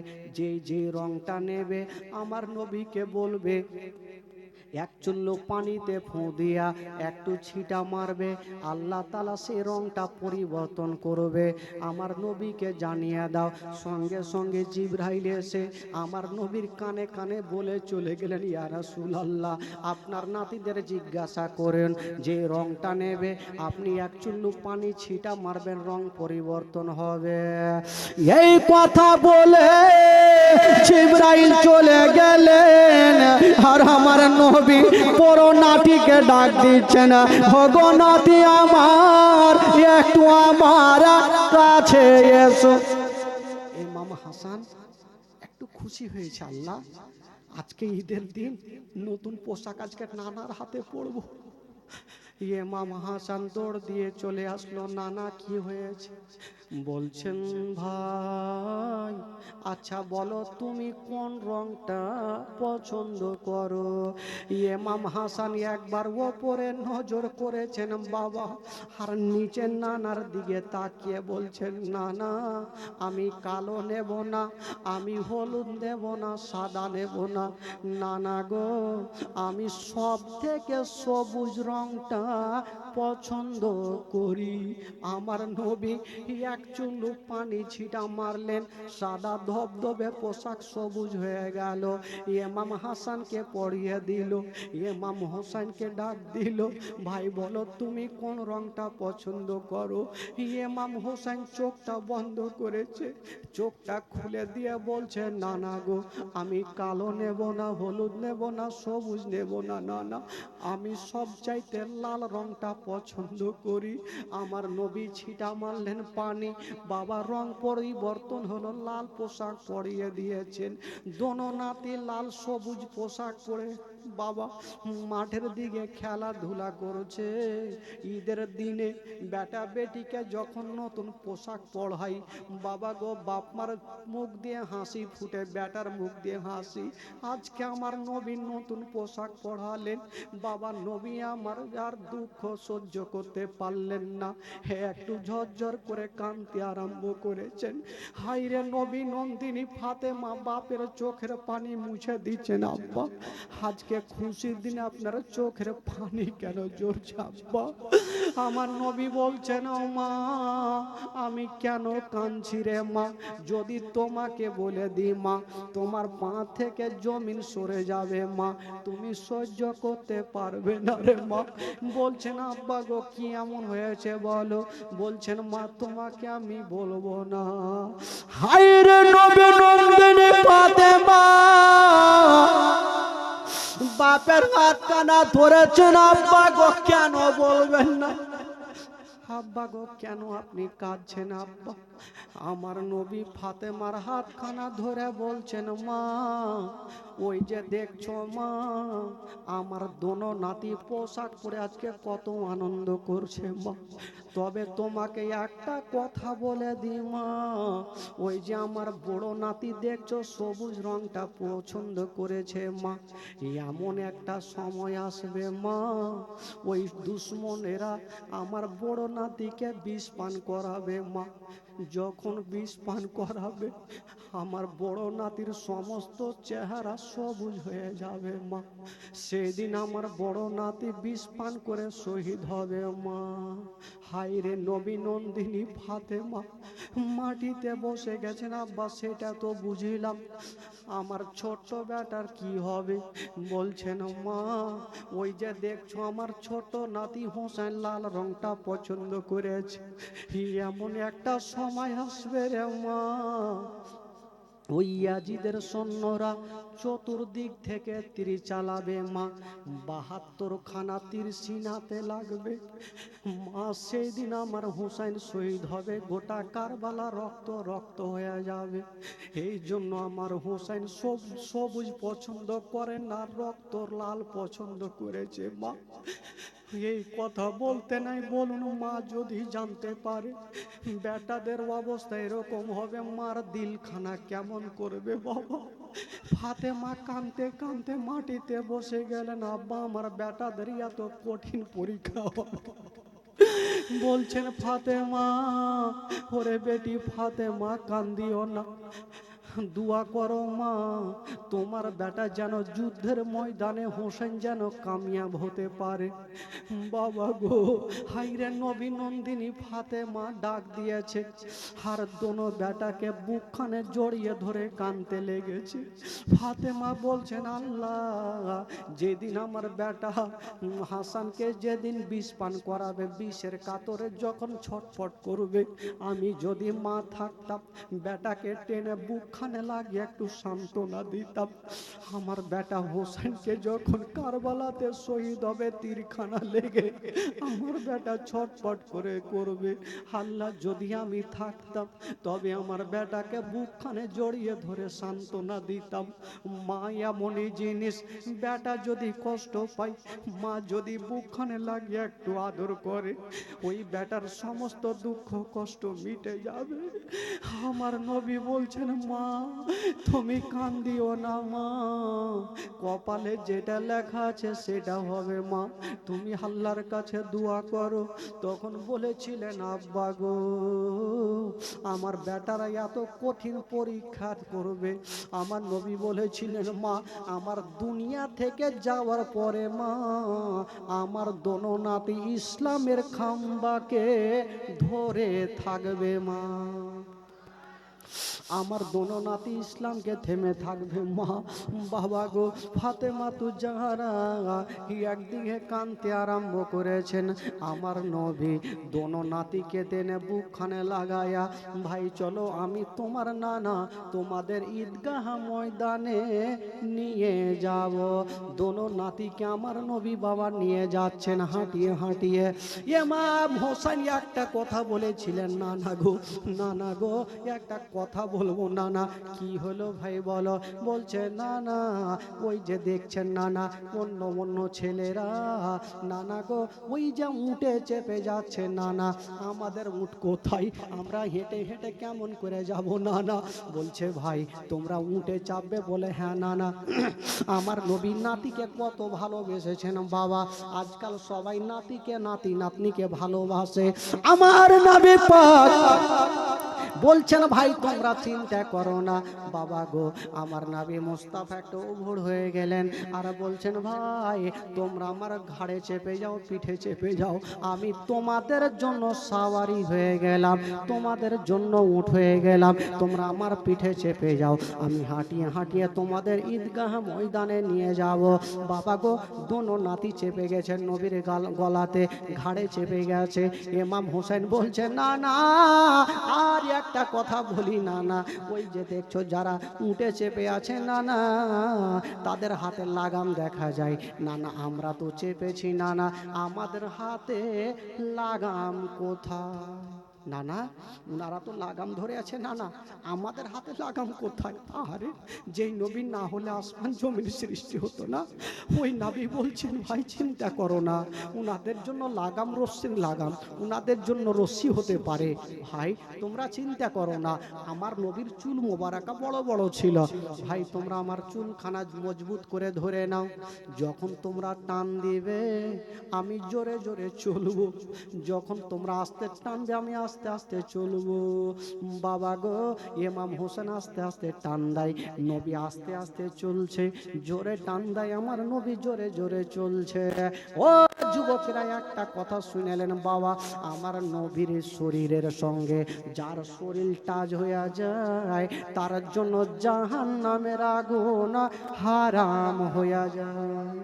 যে রংটা নেবে আমার নবীকে বলবে, এক চুল্লু পানিতে ফু দিয়া একটু ছিটা মারবে, আল্লাহ তাআলা সেই রংটা পরিবর্তন করবে। আমার নবীকে জানিয়ে দাও। সঙ্গে সঙ্গে জিবরাইল এসে আমার নবীর কানে কানে বলে চলে গেলেন, ইয়া রাসূলুল্লাহ আপনার নাতিদের জিজ্ঞাসা করেন যে রংটা নেবে, আপনি এক চুল্লু পানি ছিটা মারবেন, রং পরিবর্তন হবে। এই কথা বলে জিবরাইল চলে গেলেন। আর আমার নবী বড় নাতিকে ডাক দিচ্ছেন, ওগো নাতি আমার, একটু আমার কাছে এসো। ইমাম হাসান একটু খুশি হয়েছে, আল্লাহ আজকে ঈদের দিন নতুন পোশাক আজকে নানার হাতে পরবো। ইমাম হাসান দৌড় দিয়ে চলে আসলো, নানা কি হয়েছে? বলছেন, ভাই আচ্ছা বলো তুমি কোন রংটা পছন্দ করো? ইমাম হাসান একবার ওপরে নজর করেছেন বাবা, আর নিচে নানার দিকে তাকিয়ে বলছেন, নানা আমি কালো নেব না, আমি হলুদ নেব না, সাদা নেব না, নানা গো আমি সব থেকে সবুজ রংটা পছন্দ করি। আমার নবী এক চুল্লু পানি ছিটা মারলেন, সাদা ধবধবে পোশাক সবুজ হয়ে গেল। ইমাম হাসানকে পরিয়ে দিল, ইমাম হোসেনকে ডাক দিল, ভাই বলো তুমি কোন রংটা পছন্দ করো? ইমাম হোসেন চোখটা বন্ধ করেছে, চোখটা খুলে দিয়ে বলছে, নানা গো আমি কালো নেব না, হলুদ নেব না, সবুজ নেব না, নানা আমি সব চাইতে লাল রংটা পছন্দ করি। আমার নবী ছিটা মারলেন পানি, বাবা রং পরিবর্তন হলো, লাল পোশাক পরিয়ে দিয়েছেন। দোনো নাতি লাল সবুজ পোশাক পরে বাবা মাঠের দিকে খেলাধুলা করছে। ঈদের দিনে বেটা বেটিকে যখন নতুন পোশাক পরাই, বাবা গো বাপ মার মুখ দিয়ে হাসি ফুটে, বেটার মুখ দিয়ে হাসি। আজকে আমার নবী নতুন পোশাক পরালেন, বাবা নবী আমার আর দুঃখ সহ্য করতে পারলেন না, হে একটু ঝরঝর করে কাঁদতে আরম্ভ করেছেন। হাইরে নবী নন্দিনী ফাতেমা বাপের চোখের পানি মুছে দিচ্ছেন, আব্বা আজকে খুশির দিনে আপনার চোখের পানি কেন ঝরছে আব্বা? আমার নবী বলছেন, ও মা আমি কেন কাঁদছি রে মা? যদি তোমাকে বলে দিই মা, তোমার পা থেকে জমিন সরে যাবে মা, তুমি সহ্য করতে পারবে না রে মা। বলছেন, আব্বা গো কি এমন হয়েছে বলো? বলছেন, মা তোমাকে আমি বলবো না। হায়রে নবী নন্দিনী ফাতেমা বাপের হাত কানা ধরেছেন, আব্বা গো কেন বলবেন না? আব্বা গো কেন আপনি কাঁদছেন আব্বা? আমার নবী ফাতেমার হাতখানা ধরে বলছেন, মা ওই যে দেখছো মা, আমার দোনো নাতি পোশাক পরে আজকে কত আনন্দ করছে মা। তবে তোমাকে একটা কথা বলে দি মা, ওই যে আমার বড় নাতি দেখছো সবুজ রংটা পছন্দ করেছে মা, এমন একটা সময় আসবে মা, ওই দুশ্মনেরা আমার বড় নাতিকে বিষ পান করাবে মা। যখন বিষ পান করাবে আমার বড় নাতির সমস্ত চেহারা সবুজ হয়ে যাবে মা। সেদিন আমার বড় নাতি বিষ পান করে শহীদ হবে মা। হায় রে নবী নন্দিনী ফাতেমা মাটিতে বসে গেছেন। আব্বা সেটা তো বুঝিলাম, আমার ছোট্ট বেটার কি হবে? বলছেন মা ওই যে দেখছো আমার ছোট নাতি হোসেন লাল রংটা পছন্দ করেছে, এমন একটা সময় আসবে রে মা, ওই ইয়াজিদের সৈন্যরা চতুর্দিক থেকে তীর চালাবে মা, ৭২ খানা তীর সিনাতে লাগবে মা। সেই দিন আমার হুসাইন শহীদ হবে, গোটা কারবালা রক্ত রক্ত হয়ে যাবে। এই জন্য আমার হুসাইন সবুজ পছন্দ করেন না, রক্ত লাল পছন্দ করেছে মা। এই কথা বলতে নাই বলুন মা যদি জানতে পারে বেটাদের অবস্থা এরকম হবে, মার দিলখানা কেমন করবে বাবা। ফাতেমা কাঁদতে কাঁদতে মাটিতে বসে গেলেন, আব্বা আমার বেটাদের এত কঠিন পরীক্ষা হবে। বলছেন ফাতেমা, ওরে বেটি ফাতেমা কান্দিও না, দুয়া করো মা, তোমার বেটা যেন যুদ্ধের ময়দানে হোসেন যেন কামিয়াব হতে পারে। বাবা গো, হাইরে নবী নন্দিনী ফাতেমা ডাক দিয়েছে, আর দোনো বেটাকে বুকখানে জড়িয়ে ধরে কাঁদতে লেগেছে। ফাতেমা বলছেন, আল্লাহ যেদিন আমার বেটা হাসানকে যেদিন বিষ পান করাবে, বিষের কাতরে যখন ছটফট করবে, আমি যদি মা থাকতাম বেটাকে টেনে বুকখানে লাগিয়ে একটু সান্ত্বনা দিতাম। আমার বেটা হোসেনকে যখন কারবালাতে শহীদ হবে তীরখানা লেগে, আমার বেটা ছটফট করে করবে, আল্লাহ যদি আমি থাকতাম তবে আমার বেটাকে বুকখানে জড়িয়ে ধরে সান্ত্বনা দিতাম। মা এমনই জিনিস, বেটা যদি কষ্ট পায়, মা যদি বুকখানে লাগিয়ে একটু আদর করে, ওই বেটার সমস্ত দুঃখ কষ্ট মিটে যাবে। আমার নবী বলছেন, মা তুমি কান্দিও না মা, কপালে যেটা লেখা আছে সেটা হবে মা, তুমি আল্লাহর কাছে দোয়া করো। তখন বলেছিলেন, আব্বা গো আমার বেটারা এত কঠিন পরীক্ষা করবে। আমার নবী বলেছিলেন, মা আমার দুনিয়া থেকে যাওয়ার পরে মা আমার দোনো নাতি ইসলামের খাম্বাকে ধরে থাকবে মা, আমার দোনো নাতি ইসলামকে থেমে থাকবে মা। বাবা গো, ফাতেমা তু জাহারা একদিকে কাঁদতে আরম্ভ করেছেন। আমার নবী দোনো নাতিকে টেনে বুকখানে লাগায়া, ভাই চলো আমি তোমার নানা তোমাদের ঈদগাহ ময়দানে নিয়ে যাব। দোনো নাতিকে আমার নবী বাবা নিয়ে যাচ্ছেন হাঁটিয়ে হাঁটিয়ে। ইমাম হোসেন একটা কথা বলেছিলেন, নানা গো নানা গো একটা কথা বলবো। নানা কি হলো ভাই বলো? বলছে নানা ওই যে দেখছেন নানা অন্য অন্য ছেলেরা নানা গো ওই যে উঠে চেপে যাচ্ছে নানা, আমাদের উঠ কোথায়? আমরা হেঁটে হেঁটে কেমন করে যাব নানা? বলছে ভাই তোমরা উঠে চাপবে? বলে হ্যাঁ নানা। আমার নবী নাতিকে কত ভালোবেসেছেন বাবা, আজকাল সবাই নাতিকে নাতি নাতনিকে ভালোবাসে। আমার নবী পাক বলছেন, ভাই তোমরা চিন্তা করো না বাবা গো। আমার নবী মুস্তাফা একটু উভুর হয়ে গেলেন আর বলছেন, ভাই তোমরা আমার ঘাড়ে চেপে যাও, পিঠে চেপে যাও, আমি তোমাদের জন্য সাওয়ারি হয়ে গেলাম, তোমাদের জন্য উঠ হয়ে গেলাম, তোমরা আমার পিঠে চেপে যাও, আমি হাঁটিয়ে হাঁটিয়ে তোমাদের ঈদগাহ ময়দানে নিয়ে যাব। বাবা গো, দোনো নাতি চেপে গেছেন নবীর গলাতে, ঘাড়ে চেপে গেছে। ইমাম হোসেন বলছে, না না আর একটা কথা বলি না না, ওই যে দেখছো যারা উঠে চেপে আছে না না, তাদের হাতে লাগাম দেখা যায় না না, আমরা তো চেপেছি না না, আমাদের হাতে লাগাম কোথায়? না না, ওনারা তো লাগাম ধরে আছে না না, আমাদের হাতে লাগাম কোথায়? আরে যেই নবী না হলে আসমান জমির সৃষ্টি হতো না, ওই নবী বলছেন ভাই চিন্তা করো না, ওনাদের জন্য লাগাম রশ্মির লাগাম, ওনাদের জন্য রশ্মি হতে পারে। ভাই তোমরা চিন্তা করো না, আমার নবীর চুল মোবারকা বড় বড় ছিল, ভাই তোমরা আমার চুলখানা মজবুত করে ধরে নাও, যখন তোমরা টান দিবে আমি জোরে জোরে চলবো, যখন তোমরা আস্তে টানবে আমি আস্তে আস্তে চলবো। বাবা গো, ইমাম হোসেন আস্তে আস্তে টান দেয়, নবী আস্তে আস্তে চলছে, জোরে টান দেয় আমার নবী জোরে জোরে চলছে। ও যুবকেরা একটা কথা শুনেলেন বাবা, আমার নবীর শরীরের সঙ্গে যার শরীর টাচ হয়ে যায় তার জন্য জাহান্নামের আগুন হারাম হয়ে যায়।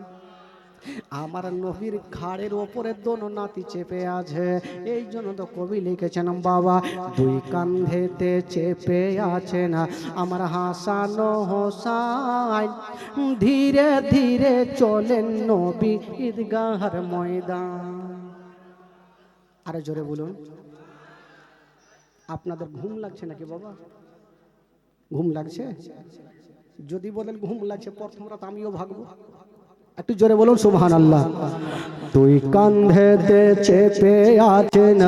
আমার নবীর ঘাড়ের ওপরে দোনো নাতি চেপে আছে, এই জন্য তো কবি লিখেছেন বাবা, দুই কান্ধেতে চেপে আছে না আমার হাসান হোসাইন, ধীরে ধীরে চলেন নবী ঈদগাহর ময়দান। আরে জোরে বলুন। আপনাদের ঘুম লাগছে নাকি বাবা? ঘুম লাগছে? যদি বলেন ঘুম লাগছে প্রথম রাত আমিও ভাগবো, একটু জোরে বলুন সুবহানাল্লাহ। দুই কান্ধেতে চেপে আছেন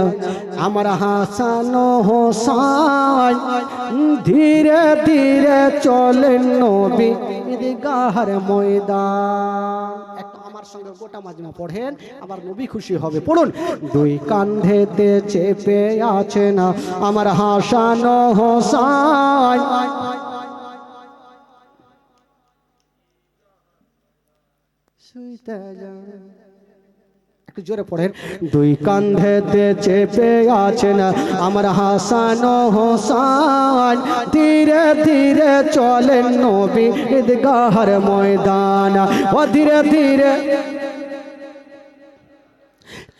আমার হাসান হোসাইন, ধীরে ধীরে চলেন নবী ঈদগাহর ময়দান। একটু আমার সঙ্গে গোটা মাজমা পড়েন, আমার নবী খুশি হবে। পড়ুন, দুই কান্ধেতে চেপে আছেন আমার হাসান হোসাইন, একটু জোরে পড়েন, দুই কান্ধেতে চেপে আছেন আমার হাসান হোসাইন, ধীরে ধীরে চলেন নবী ঈদগাহর ময়দান। ও ধীরে ধীরে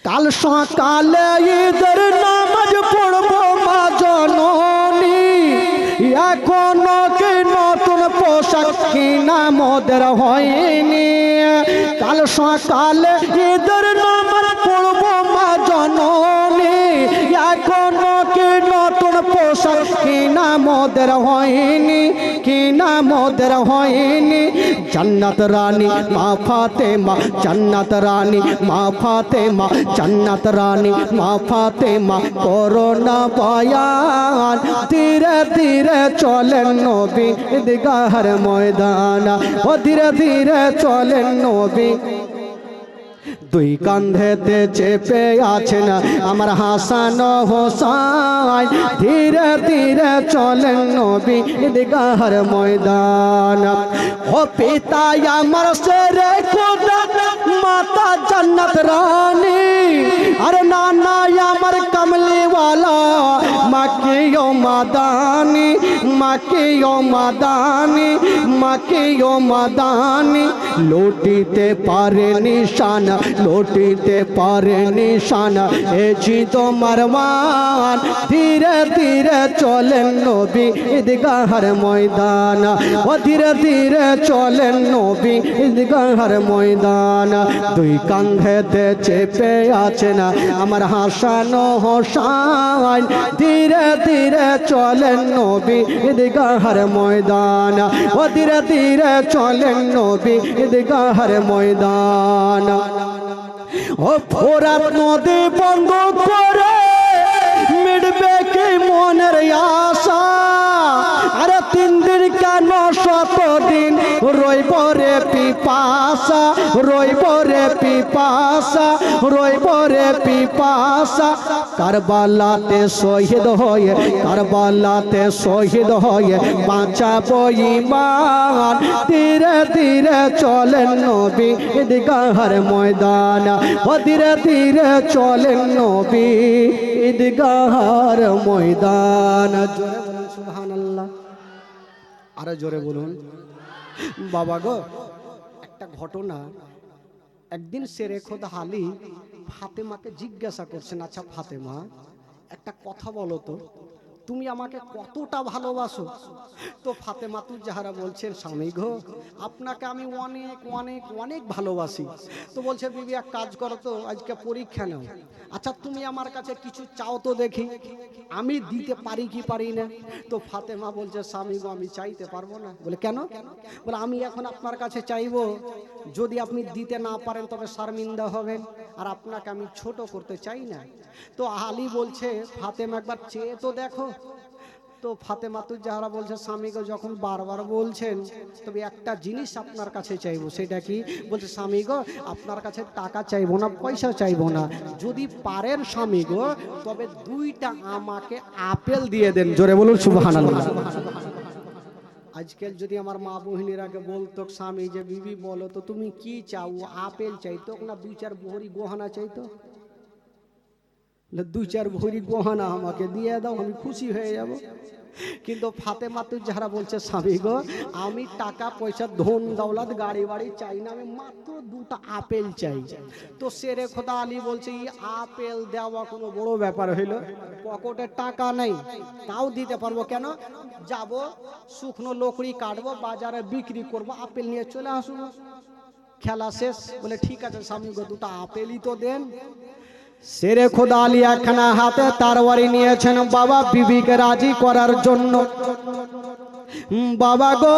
কাল সকালে ঈদের নামাজ পড়বো মা জননী, এখনো কি নতুন পোশাক কিনা মোদের হয়নি, কাল সকালে ঈদের নামাজ পড়বো মা জননী, এখনো কি নতুন পোশাক কিনা মোদের হয়নি, কিনা মোদের হয়নি। জান্নাত রানী মা ফাতেমা, জান্নাত রানী মা ফাতেমা, জান্নাত রানী মা ফাতেমা করোনা বয়ান, ধীরে ধীরে চলেন নবী ঈদগাহর ময়দান। ও ধীরে ধীরে চলেন নবী, দুই কান্ধেতে চেপে আছেন আমার হাসান হোসাইন, ধীরে ধীরে চলেন নবী ঈদগাহর ময়দান। ও পিতা আমার সেরে খোদা মাতা জান্নাত রানী, আর নানা আমার কমলিওয়ালা মাকিও মাদানি, মাকিও মাদানি, মাকিও মাদানি, লুটিতে পারে নিশান, লুটিতে পারে নিশান এজি তোমার মান, ধীরে ধীরে চলেন নবী ঈদগাহর ময়দান। ও ধীরে ধীরে চলেন নবী ঈদগাহর ময়দান। দুই কান্ধেতে চেপে আছেন আমার হাসান হোসাইন, ধীরে ধীরে চলেন নবী ঈদগাহর ময়দান। ও ধীরে ধীরে চলেন নবী ঈদগাহর ময়দান। ও ফোরাত নদী বন্ধ করে মিটবে কি মনের আশা, আরে 3 দিন কেন 7 দিন রইব রে পিপাসা, রইব রে পিপাসা, রইব রে পিপাসা। কারবালাতে শহীদ হয়ে, কারবালাতে শহীদ হয়ে বাঁচাবো ঈমান, ধীরে ধীরে চলেন নবী ঈদগাহর ময়দান। ও ধীরে ধীরে চলেন নবী ঈদগাহর ময়দান। জোরে বলুন সুবহানাল্লাহ, আরো জোরে বলুন। বাবা গো, একটা ঘটনা, একদিন শেরে খোদা আলী ফাতেমাকে জিজ্ঞাসা করছেন, আচ্ছা ফাতেমা একটা কথা বলো তো, তুমি আমাকে কতটা ভালোবাসো। তো ফাতেমাতুজ জাহরা বলছেন, স্বামী গো, আপনাকে আমি অনেক অনেক অনেক ভালোবাসি। তো বলছে, বিবি এক কাজ করো তো, আজকে পরীক্ষা নাও। আচ্ছা তুমি আমার কাছে কিছু চাও তো দেখি, আমি দিতে পারি কি পারি না। তো ফাতেমা বলছে, স্বামী গো, আমি চাইতে পারবো না। বলে কেন? বলে আমি এখন আপনার কাছে চাইবো, যদি আপনি দিতে না পারেন তবে শর্মিন্দা হবেন, আর আপনাকে আমি ছোট করতে চাই না। তো আলী বলছে, ফাতেমা একবার চেয়ে তো দেখো। তো ফাতেমাতুজ জাহরা বলছে, স্বামীকে যখন বারবার বলছেন, তবে একটা জিনিস আপনার কাছে চাইবো। সেটা কি? বলছে, স্বামী গো, আপনার কাছে টাকা চাইবো না, পয়সা চাইবো না, যদি পারেন স্বামী গো, তবে 2টা আমাকে আপেল দিয়ে দেন। জোরে বলুন সুবহানাল্লাহ। আজকাল যদি আমার মা বহিনীর আগে বলতো, স্বামী যে বিবি বলো তো তুমি কি চাও, আপেল চাইতো না 2-4 ভরি গহনা চাইতো? 2-4 ভরি গহনা আমাকে দিয়ে দাও, আমি খুশি হয়ে যাব। কিন্তু ফাতেমাতুজ জাহরা বলছে, স্বামী গো, আমি টাকা পয়সা ধন দৌলত গাড়ি বাড়ি চাই না, আমি মাত্র 2টা আপেল চাই। তো শেরে খোদা আলী বলছে, এই আপেল দেওয়া কোনো বড় ব্যাপার হইল? পকেটে টাকা নেই, তাও দিতে পারবো। কেন? যাব, শুকনো লকড়ি কাটবো, বাজারে বিক্রি করব, আপেল নিয়ে চলে আসবো, খেলা শেষ। বলে ঠিক আছে স্বামী গো, 2টা আপেলই তো দেন। শেরে খোদা আলী একখানা হাতে তরবারি নিয়েছেন বাবা বিবিকে রাজি করার জন্য। বাবা গো,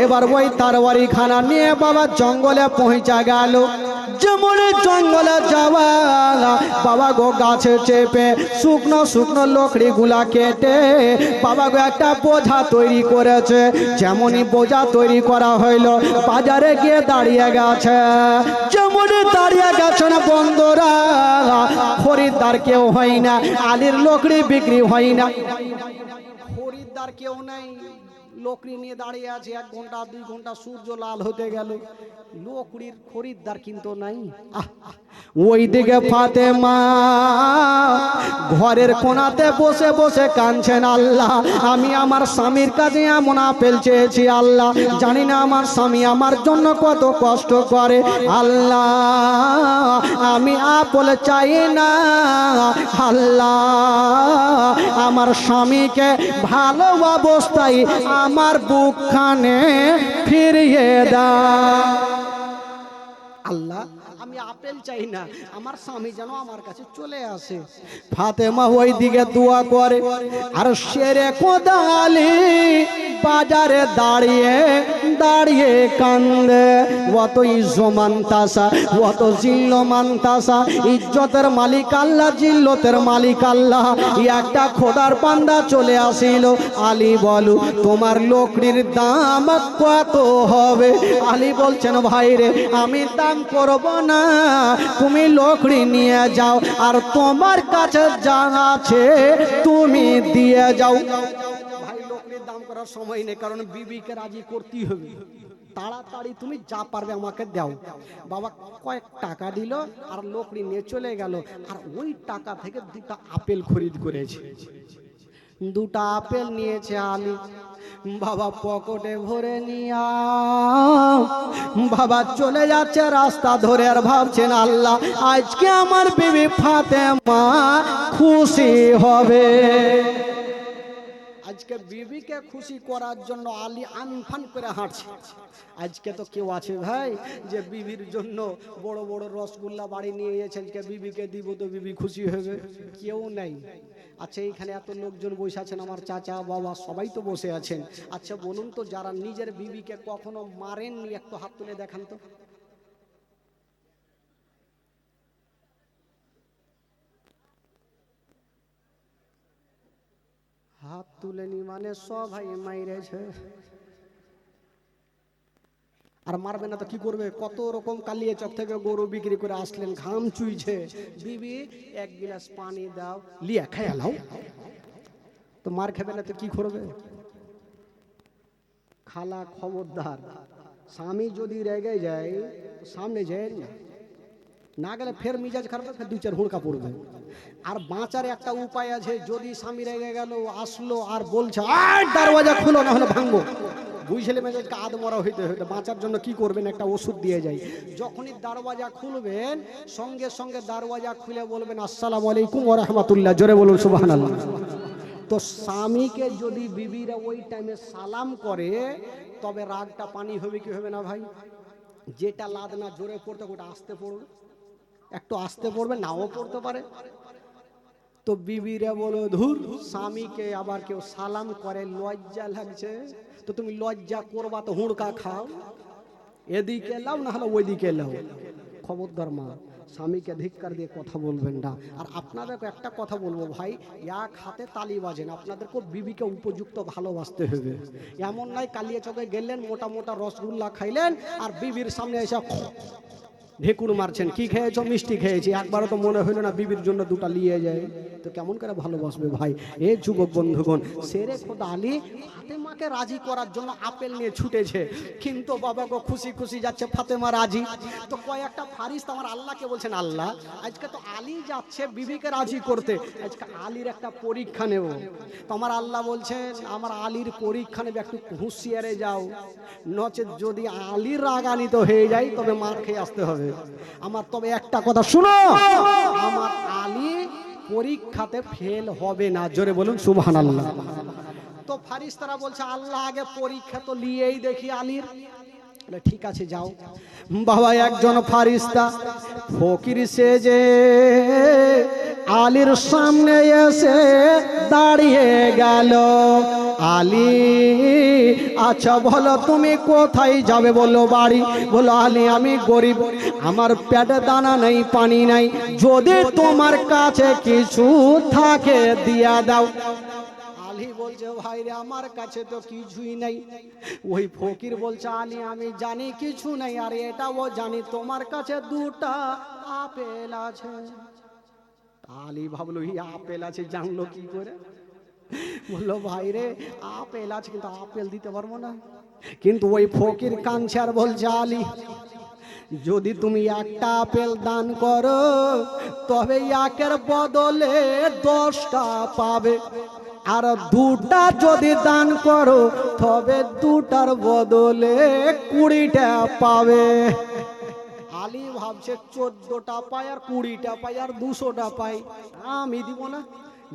এবার ওই তরবারি খানা নিয়ে বাবা জঙ্গলে পৌঁছা গেল। যেমন জঙ্গলে যাওয়া, বাবা গো গাছে চেপে শুকনো শুকনো লকড়ি গুলা কেটে বাবা গো একটা বোঝা তৈরি করেছে। যেমনই বোঝা তৈরি করা হইল, বাজারে গিয়ে দাঁড়িয়ে গেছে। যেমন দাঁড়িয়ে গেছেন বন্ধুরা, খরিদ্দার কেউ হয় না, আলীর লকড়ি বিক্রি হয় না, খরিদ্দার কেউ নাই, লকড়ি নিয়ে দাঁড়িয়ে আছে। 1 ঘন্টা 2 ঘন্টা সূর্য লাল হতে গেল, লকড়ির খরিদ্দার কিন্তু নাই। ওইদিকে ফাতেমা ঘরের কোণাতে বসে বসে কাঁদছেন, আল্লাহ আমি আমার স্বামীর কাছে এমন আপেল চেয়েছি, আল্লাহ জানি না আমার স্বামী আমার জন্য কত কষ্ট করে, আল্লাহ আমি আপেল চাই না, আল্লাহ আমার স্বামীকে ভালো অবস্থায় আমার বুকখানে ফিরিয়ে দাও। আল্লাহ আমি আপেল চাই না, আমার স্বামী যেন আমার কাছে চলে আসে। ফাতেমা ওই দিকে দোয়া করে, আর শেরে খোদা আলী বাজারে দাঁড়িয়ে দাঁড়িয়ে কান্দে। অত ইজ্জমান্তাসা, অত জিল্লমান্তাসা, ইজ্জতের মালিক আল্লাহ, জিল্লতের মালিক আল্লাহ। একটা খোদার বান্দা চলে আসিল, আলী বলো তোমার লকড়ির দাম কত হবে? আলী বলছেন, ভাই রে আমি দাম করব না, তুমি লকড়ি নিয়ে যাও, আর তোমার কাছে যা আছে তুমি দিয়ে যাও। ভাই লকড়ির দাম করার সময় নেই, কারণ বিবিকে রাজি করতেই হবে, তাড়াতাড়ি তুমি যা পারবে আমাকে দাও। বাবা কয়েক টাকা দিল আর লকড়ি নিয়ে চলে গেল, আর ওই টাকা থেকে 2টা আপেল খরিদ করেছে। 2টা আপেল নিয়েছে আলী, বাবা পকেটে ভরে নিয়া বাবা চলে যাচ্ছে রাস্তা ধরে, আর ভাবছেন আল্লাহ আজকে আমার বিবি ফাতেমা খুশি হবে। আজকে বিবিকে খুশি করার জন্য আলী আনফান করে হাঁটছে। আজকে তো কেউ আছে ভাই যে বিবির জন্য বড় বড় রসগোল্লা বাড়ি নিয়ে গেছেন, কে বিবিকে দিব তো বিবি খুশি হবে? কেউ নাই। আচ্ছা এইখানে এত লোকজন বসে আছেন, আমার চাচা বাবা সবাই তো বসে আছেন। আচ্ছা বলুন তো, যারা নিজের বিবিকে কখনো মারেননি একটু হাত তুলে দেখান তো। হাত তুলেনি মানে সবাই মাইরেছে। আর মারবে না তো কি করবে? কত রকম কালিয়ে চক থেকে গরু বিক্রি করে আসলেন, ঘাম চুইছে, বিবি 1 গিলাস পানি দাও, লিয়া খায়া লাও। তো মার খাবে না তো কি করবে? খালা খবরদার, স্বামী যদি রেগে যায় সামনে যায় না গেলে ফের মিজাজ খারাপ, ফের 2-4 হুড়কা পড়বে। আর বাঁচার একটা উপায় আছে, যদি স্বামী রেগে গেল আসলো আর বলছে দরওয়াজা খুলো না হলে ভাঙবো, বুঝলে মেজাজকে আধমরা হইতে হইতে বাঁচার জন্য কি করবেন, একটা ওষুধ দিয়ে যায়। যখনই দরওয়াজা খুলবেন সঙ্গে সঙ্গে দরওয়াজা খুলে বলবেন আসসালামু আলাইকুম ওয়া রাহমাতুল্লাহ, জোরে বলুন সুবহানাল্লাহ। তো স্বামীকে যদি বিবিরা ওই টাইমে সালাম করে তবে রাগটা পানি হবে কি হবে না ভাই? যেটা লাদ না জোরে পড়তে ওটা আস্তে পড়বে, একটু আস্তে পড়বে, নাও পড়তে পারে। তো বিবিরা বলো ধুর, স্বামীকে আবার কেউ সালাম করে লজ্জা লাগছে, তো তুমি লজ্জা করবা তো হুড়কা খাও, এদিকে লাও না হলে ওইদিকে লাও। খবরদার মা, স্বামীকে ধিক্কার দিয়ে কথা বলবেন না। আর আপনাদেরকে একটা কথা বলবো ভাই, এক হাতে তালি বাজেন, আপনাদেরকে বিবিকে উপযুক্ত ভালোবাসতে হবে। এমন নয় কালিয়া চকে গেলেন, মোটা মোটা রসগোল্লা খাইলেন আর বিবির সামনে এসে ঢেকুর মারছেন, কি খেয়েছো? মিষ্টি খেয়েছি। একবারও তো মনে হইলো না বিবির জন্য দুটা নিয়ে যায়? তো কেমন করে ভালোবাসবে ভাই? এ যুবক বন্ধুগণ, শেরে খোদা আলী ফাতেমাকে রাজি করার জন্য আপেল নিয়ে ছুটেছে, কিন্তু বাবাকে খুশি খুশি যাচ্ছে, ফাতেমা রাজি। তো কয়েকটা ফারিস্তা আমার আল্লাহকে বলছেন, আল্লাহ আজকে তো আলী যাচ্ছে বিবিকে রাজি করতে, আজকে আলীর একটা পরীক্ষা নেব। তো আমার আল্লাহ বলছেন, আমার আলীর পরীক্ষা নেবে, একটু হুঁশিয়ারে যাও, নচেত যদি আলীর রাগান্বিত হয়ে যায় তবে মার খেয়ে আসতে হবে। আমার তবে একটা কথা শুনো, আমার আলী পরীক্ষাতে ফেল হবে না, জোরে বলুন সুবহানাল্লাহ। তো ফারিস্তারা বলছে, আল্লাহ আগে পরীক্ষা তো নিয়েই দেখি আলীর। ঠিক আছে যাও। বাবা একজন ফারিস্তা ফকির সেজে আলীর সামনে এসে দাঁড়িয়ে গেল। আলী আচ্ছা বলো তুমি কোথায় যাবে? বলো বাড়ি। বলো আলী আমি গরিব, আমার পেটে দানা নেই, পানি নাই, যদি তোমার কাছে কিছু থাকে দিয়া দাও। আলী বলছে, ভাই রে আমার কাছে তো কিছুই নাই। ওই ফকির বলছে, আলী আমি জানি কিছু নাই, আর এটাও জানি তোমার কাছে দুটা আপেল আছে। আলী ভাবলো এই আপেল আছে, জানলো কি করে? বললো ভাই রে আপেল আছে, কিন্তু আপেল দিতে পারবো না। কিন্তু ওই ফকির কাঁদছে আর বলছে, আলী যদি তুমি একটা আপেল দান করো তবে একের বদলে 10টা পাবে, আর দুটা যদি দান করো তবে দুটার বদলে 20টা পাবে। আলী ভাবছে 14টা পাই আর 20টা পাই আর 200টা পাই, আমি দিব না।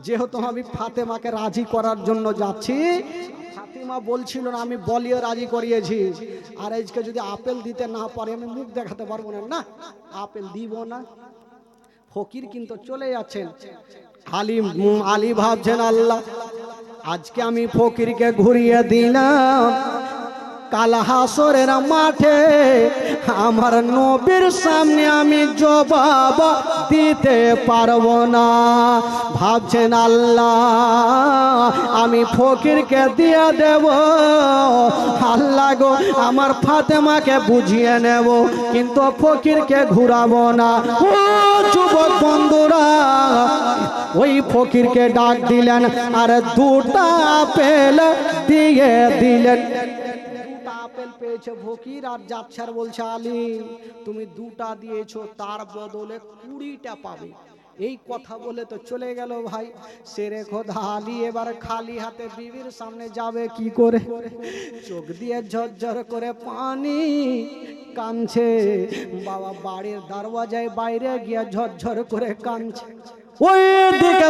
যেহেতু আমি ফাতেমাকে রাজি করার জন্য যাচ্ছি, ফাতেমা বলছিল না আমি বলিয়ে রাজি করিয়েছি, আর আজকে যদি আপেল দিতে না পারে আমি মুখ দেখাতে পারবো না, না আপেল দিব না। ফকির কিন্তু চলে যাচ্ছেন। আলী ভাবছেন, আল্লাহ আজকে আমি ফকিরকে ঘুরিয়ে দিলাম, কাল হাসরের মাঠে আমার নবীর সামনে আমি জবাব দিতে পারবো না। ভাবছেন আল্লাহ আমি ফকিরকে দিয়ে দেব, আল্লাহ গো আমার ফাতেমাকে বুঝিয়ে নেব, কিন্তু ফকিরকে ঘুরাবো না। ও যুবক বন্ধুরা, ওই ফকিরকে ডাক দিলেন আর দুটা আপেল দিয়ে দিলেন। আপেল পেয়েছে ফকির আর যাচ্ছার বলছে, আলী তুমি দুটা দিয়েছো, তার বদলে 20টা পাবে। এই কথা বলে তো চলে গেল ভাই। শেরে খোদা আলী এবার খালি হাতে বিবির সামনে যাবে কি করে? চোখ দিয়ে ঝরঝর করে পানি কাঁদছে। বাবা বাড়ির দরওয়াজায় বাইরে গিয়ে ঝরঝর করে কাঁদছে। ওই দিকে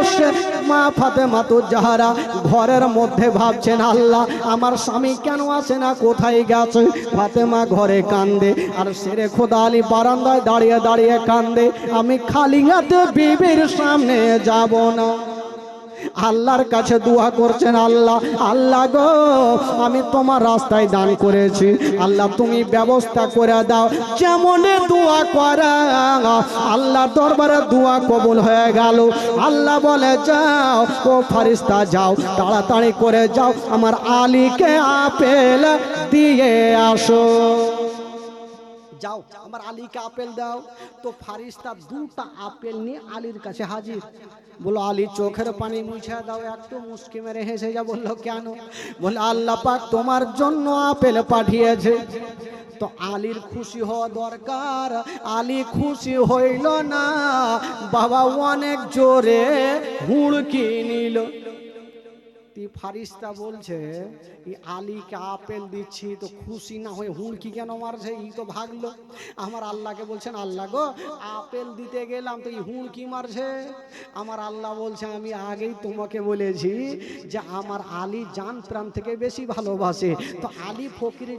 মা ফাতেমা তো জাহরা ঘরের মধ্যে ভাবছেন, আল্লাহ আমার স্বামী কেন আসে না, কোথায় গেছে? ফাতেমা ঘরে কান্দে আর শেরে খোদা আলী বারান্দায় দাঁড়িয়ে দাঁড়িয়ে কান্দে, আমি খালি হাতে বিবির সামনে যাব না। আল্লাহর কাছে দোয়া করছেন, আল্লাহ আল্লাহ গো আমি তোমার রাস্তায় দান করেছি, আল্লাহ তুমি ব্যবস্থা করে দাও। যেমন দোয়া করা আল্লাহ দরবারে দোয়া কবুল হয়ে গেল। আল্লাহ বলে, যাও ও ফারিস্তা যাও, তাড়াতাড়ি করে যাও, আমার আলীকে আপেল দিয়ে আসো। যাও আমার আলীকে আপেল দাও। তো ফারিস্তা দুটা আপেল নিয়ে আলীর কাছে হাজির। বলো আলী চোখের পানি মুছে দাও, একটু মুস্কি মেরে হেসে যা। বললো কেন? বলে আল্লাহ পাক তোমার জন্য আপেল পাঠিয়েছে। তো আলীর খুশি হওয়া দরকার, আলী খুশি হইল না, বাবা অনেক জোরে হুড়কি নিল। ती ফারিস্তা বলছে এই আলীকে আপেল দিচ্ছি তো খুশি না হয়ে হুড়কি কেন মারছে? এই তো ভাগলো। আমার আল্লাহকে বলছেন, আল্লাহ গো আপেল দিতে গেলাম তো এই হুড়কি মারছে। আমার আল্লাহ বলছে আমি আগেই তোমাকে বলেছি যে আমার আলী জান প্রাণ থেকে বেশি ভালোবাসে। তো আলী ফকিরে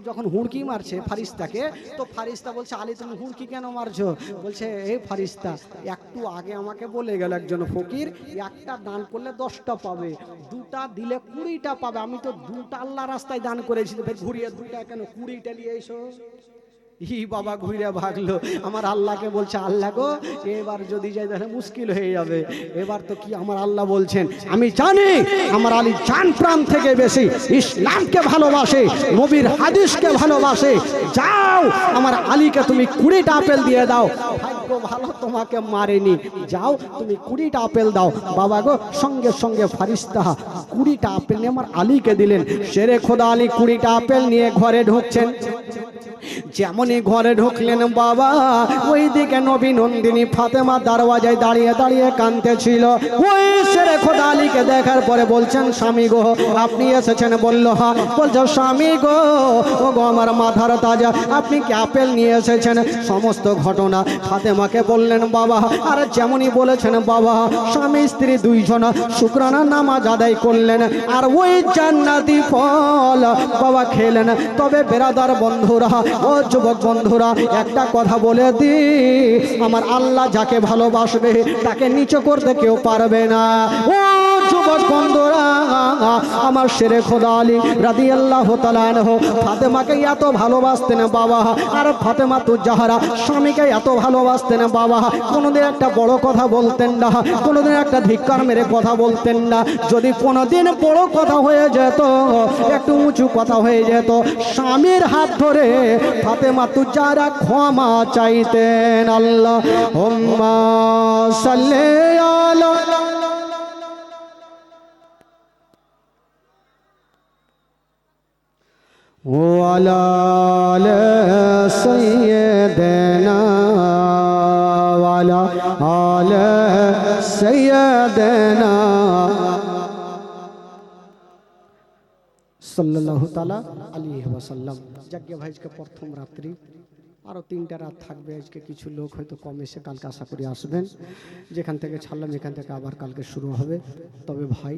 যখন হুড়কি মারছে ফারিস্তাকে, তো ফারিস্তা বলছে আলী তুমি হুড়কি কেন মারছো? বলছে এই ফারিস্তা একটু আগে আমাকে বলে গেল একজন ফকির একটা দান করলে 10টা পাবে, দুটা দিলে 20টা পাবে। আমি তো দুটা আল্লাহ রাস্তায় দান করেছি, ঘুরিয়ে দুটা কেন 20টা নিয়ে এসো। ই বাবা ঘুরে ভাগলো। আমার আল্লাহকে বলছে আল্লাহ গো এবার যদি যাই তাহলে মুশকিল হয়ে যাবে। এবার তো কি আমার আল্লাহ বলছেন আমি জানি আমার আলী জান প্রাণ থেকে বেশি ইসলামকে ভালোবাসে, নবীর হাদিসকে ভালোবাসে। যাও আমার আলীকে তুমি 20টা আপেল দিয়ে দাও। ভাগ্য ভালো তোমাকে মারেনি, যাও তুমি 20টা আপেল দাও। বাবা গো সঙ্গে সঙ্গে ফারিস্তা 20টা আপেল নিয়ে আমার আলীকে দিলেন। শেরে খোদা আলী 20টা আপেল নিয়ে ঘরে ঢুকছেন। যেমনই ঘরে ঢুকলেন বাবা ওইদিকে নবী নন্দিনী ফাতেমা দরওয়াজায় দাঁড়িয়ে দাঁড়িয়ে কাঁদতেছিল। ওই শেরে খোদা আলীকে দেখার পরে বলছেন স্বামী গো আপনি এসেছেন? বলল হ্যাঁ। বলছে স্বামী গো ও গো আমার মাথার তাজা আপনি কি আপেল নিয়ে এসেছেন? সমস্ত ঘটনা ফাতেমাকে বললেন বাবা। আর যেমনই বলেছেন বাবা স্বামী স্ত্রী দুইজন শুকরানা নামাজ আদায় করলেন আর ওই জান্নাতি ফল বাবা খেলেন। তবে বেরাদার বন্ধুরা ও যুবক বন্ধুরা একটা কথা বলে দি, আমার আল্লাহ যাকে ভালোবাসবে তাকে নিচু করতে কেউ পারবে না। ও যুবক বন্ধুরা আমার শেরে খোদা আলী রাদিয়াল্লাহু তাআলা আনহু ফাতেমাকে এত ভালোবাসতেন বাবা। আর ফাতেমা তু জাহরা স্বামীকে এত ভালোবাসতেন বাবা। কোনোদিন একটা বড় কথা বলতেন না, কোনোদিন একটা ধিক্কার মেরে কথা বলতেন না। যদি কোনোদিন বড় কথা হয়ে যেত, একটু উঁচু কথা হয়ে যেত, স্বামীর হাত ধরে ফাতেমা তু জাহরা ক্ষমা চাইতেন। আল্লাহুম্মা সাল্লি আলা ওয়ালা আলি সাইয়্যিদিনা ওয়ালা আলি সাইয়্যিদিনা সাল্লাল্লাহু তাআলা আলাইহি ওয়াসাল্লাম। যাজ্ঞা ভাই আজকে প্রথম রাত্রি, আরও 3টা রাত থাকবে। আজকে কিছু লোক হয়তো কম এসে কালকে আশা করি আসবেন। যেখান থেকে ছাড়লাম এখান থেকে আবার কালকে শুরু হবে। তবে ভাই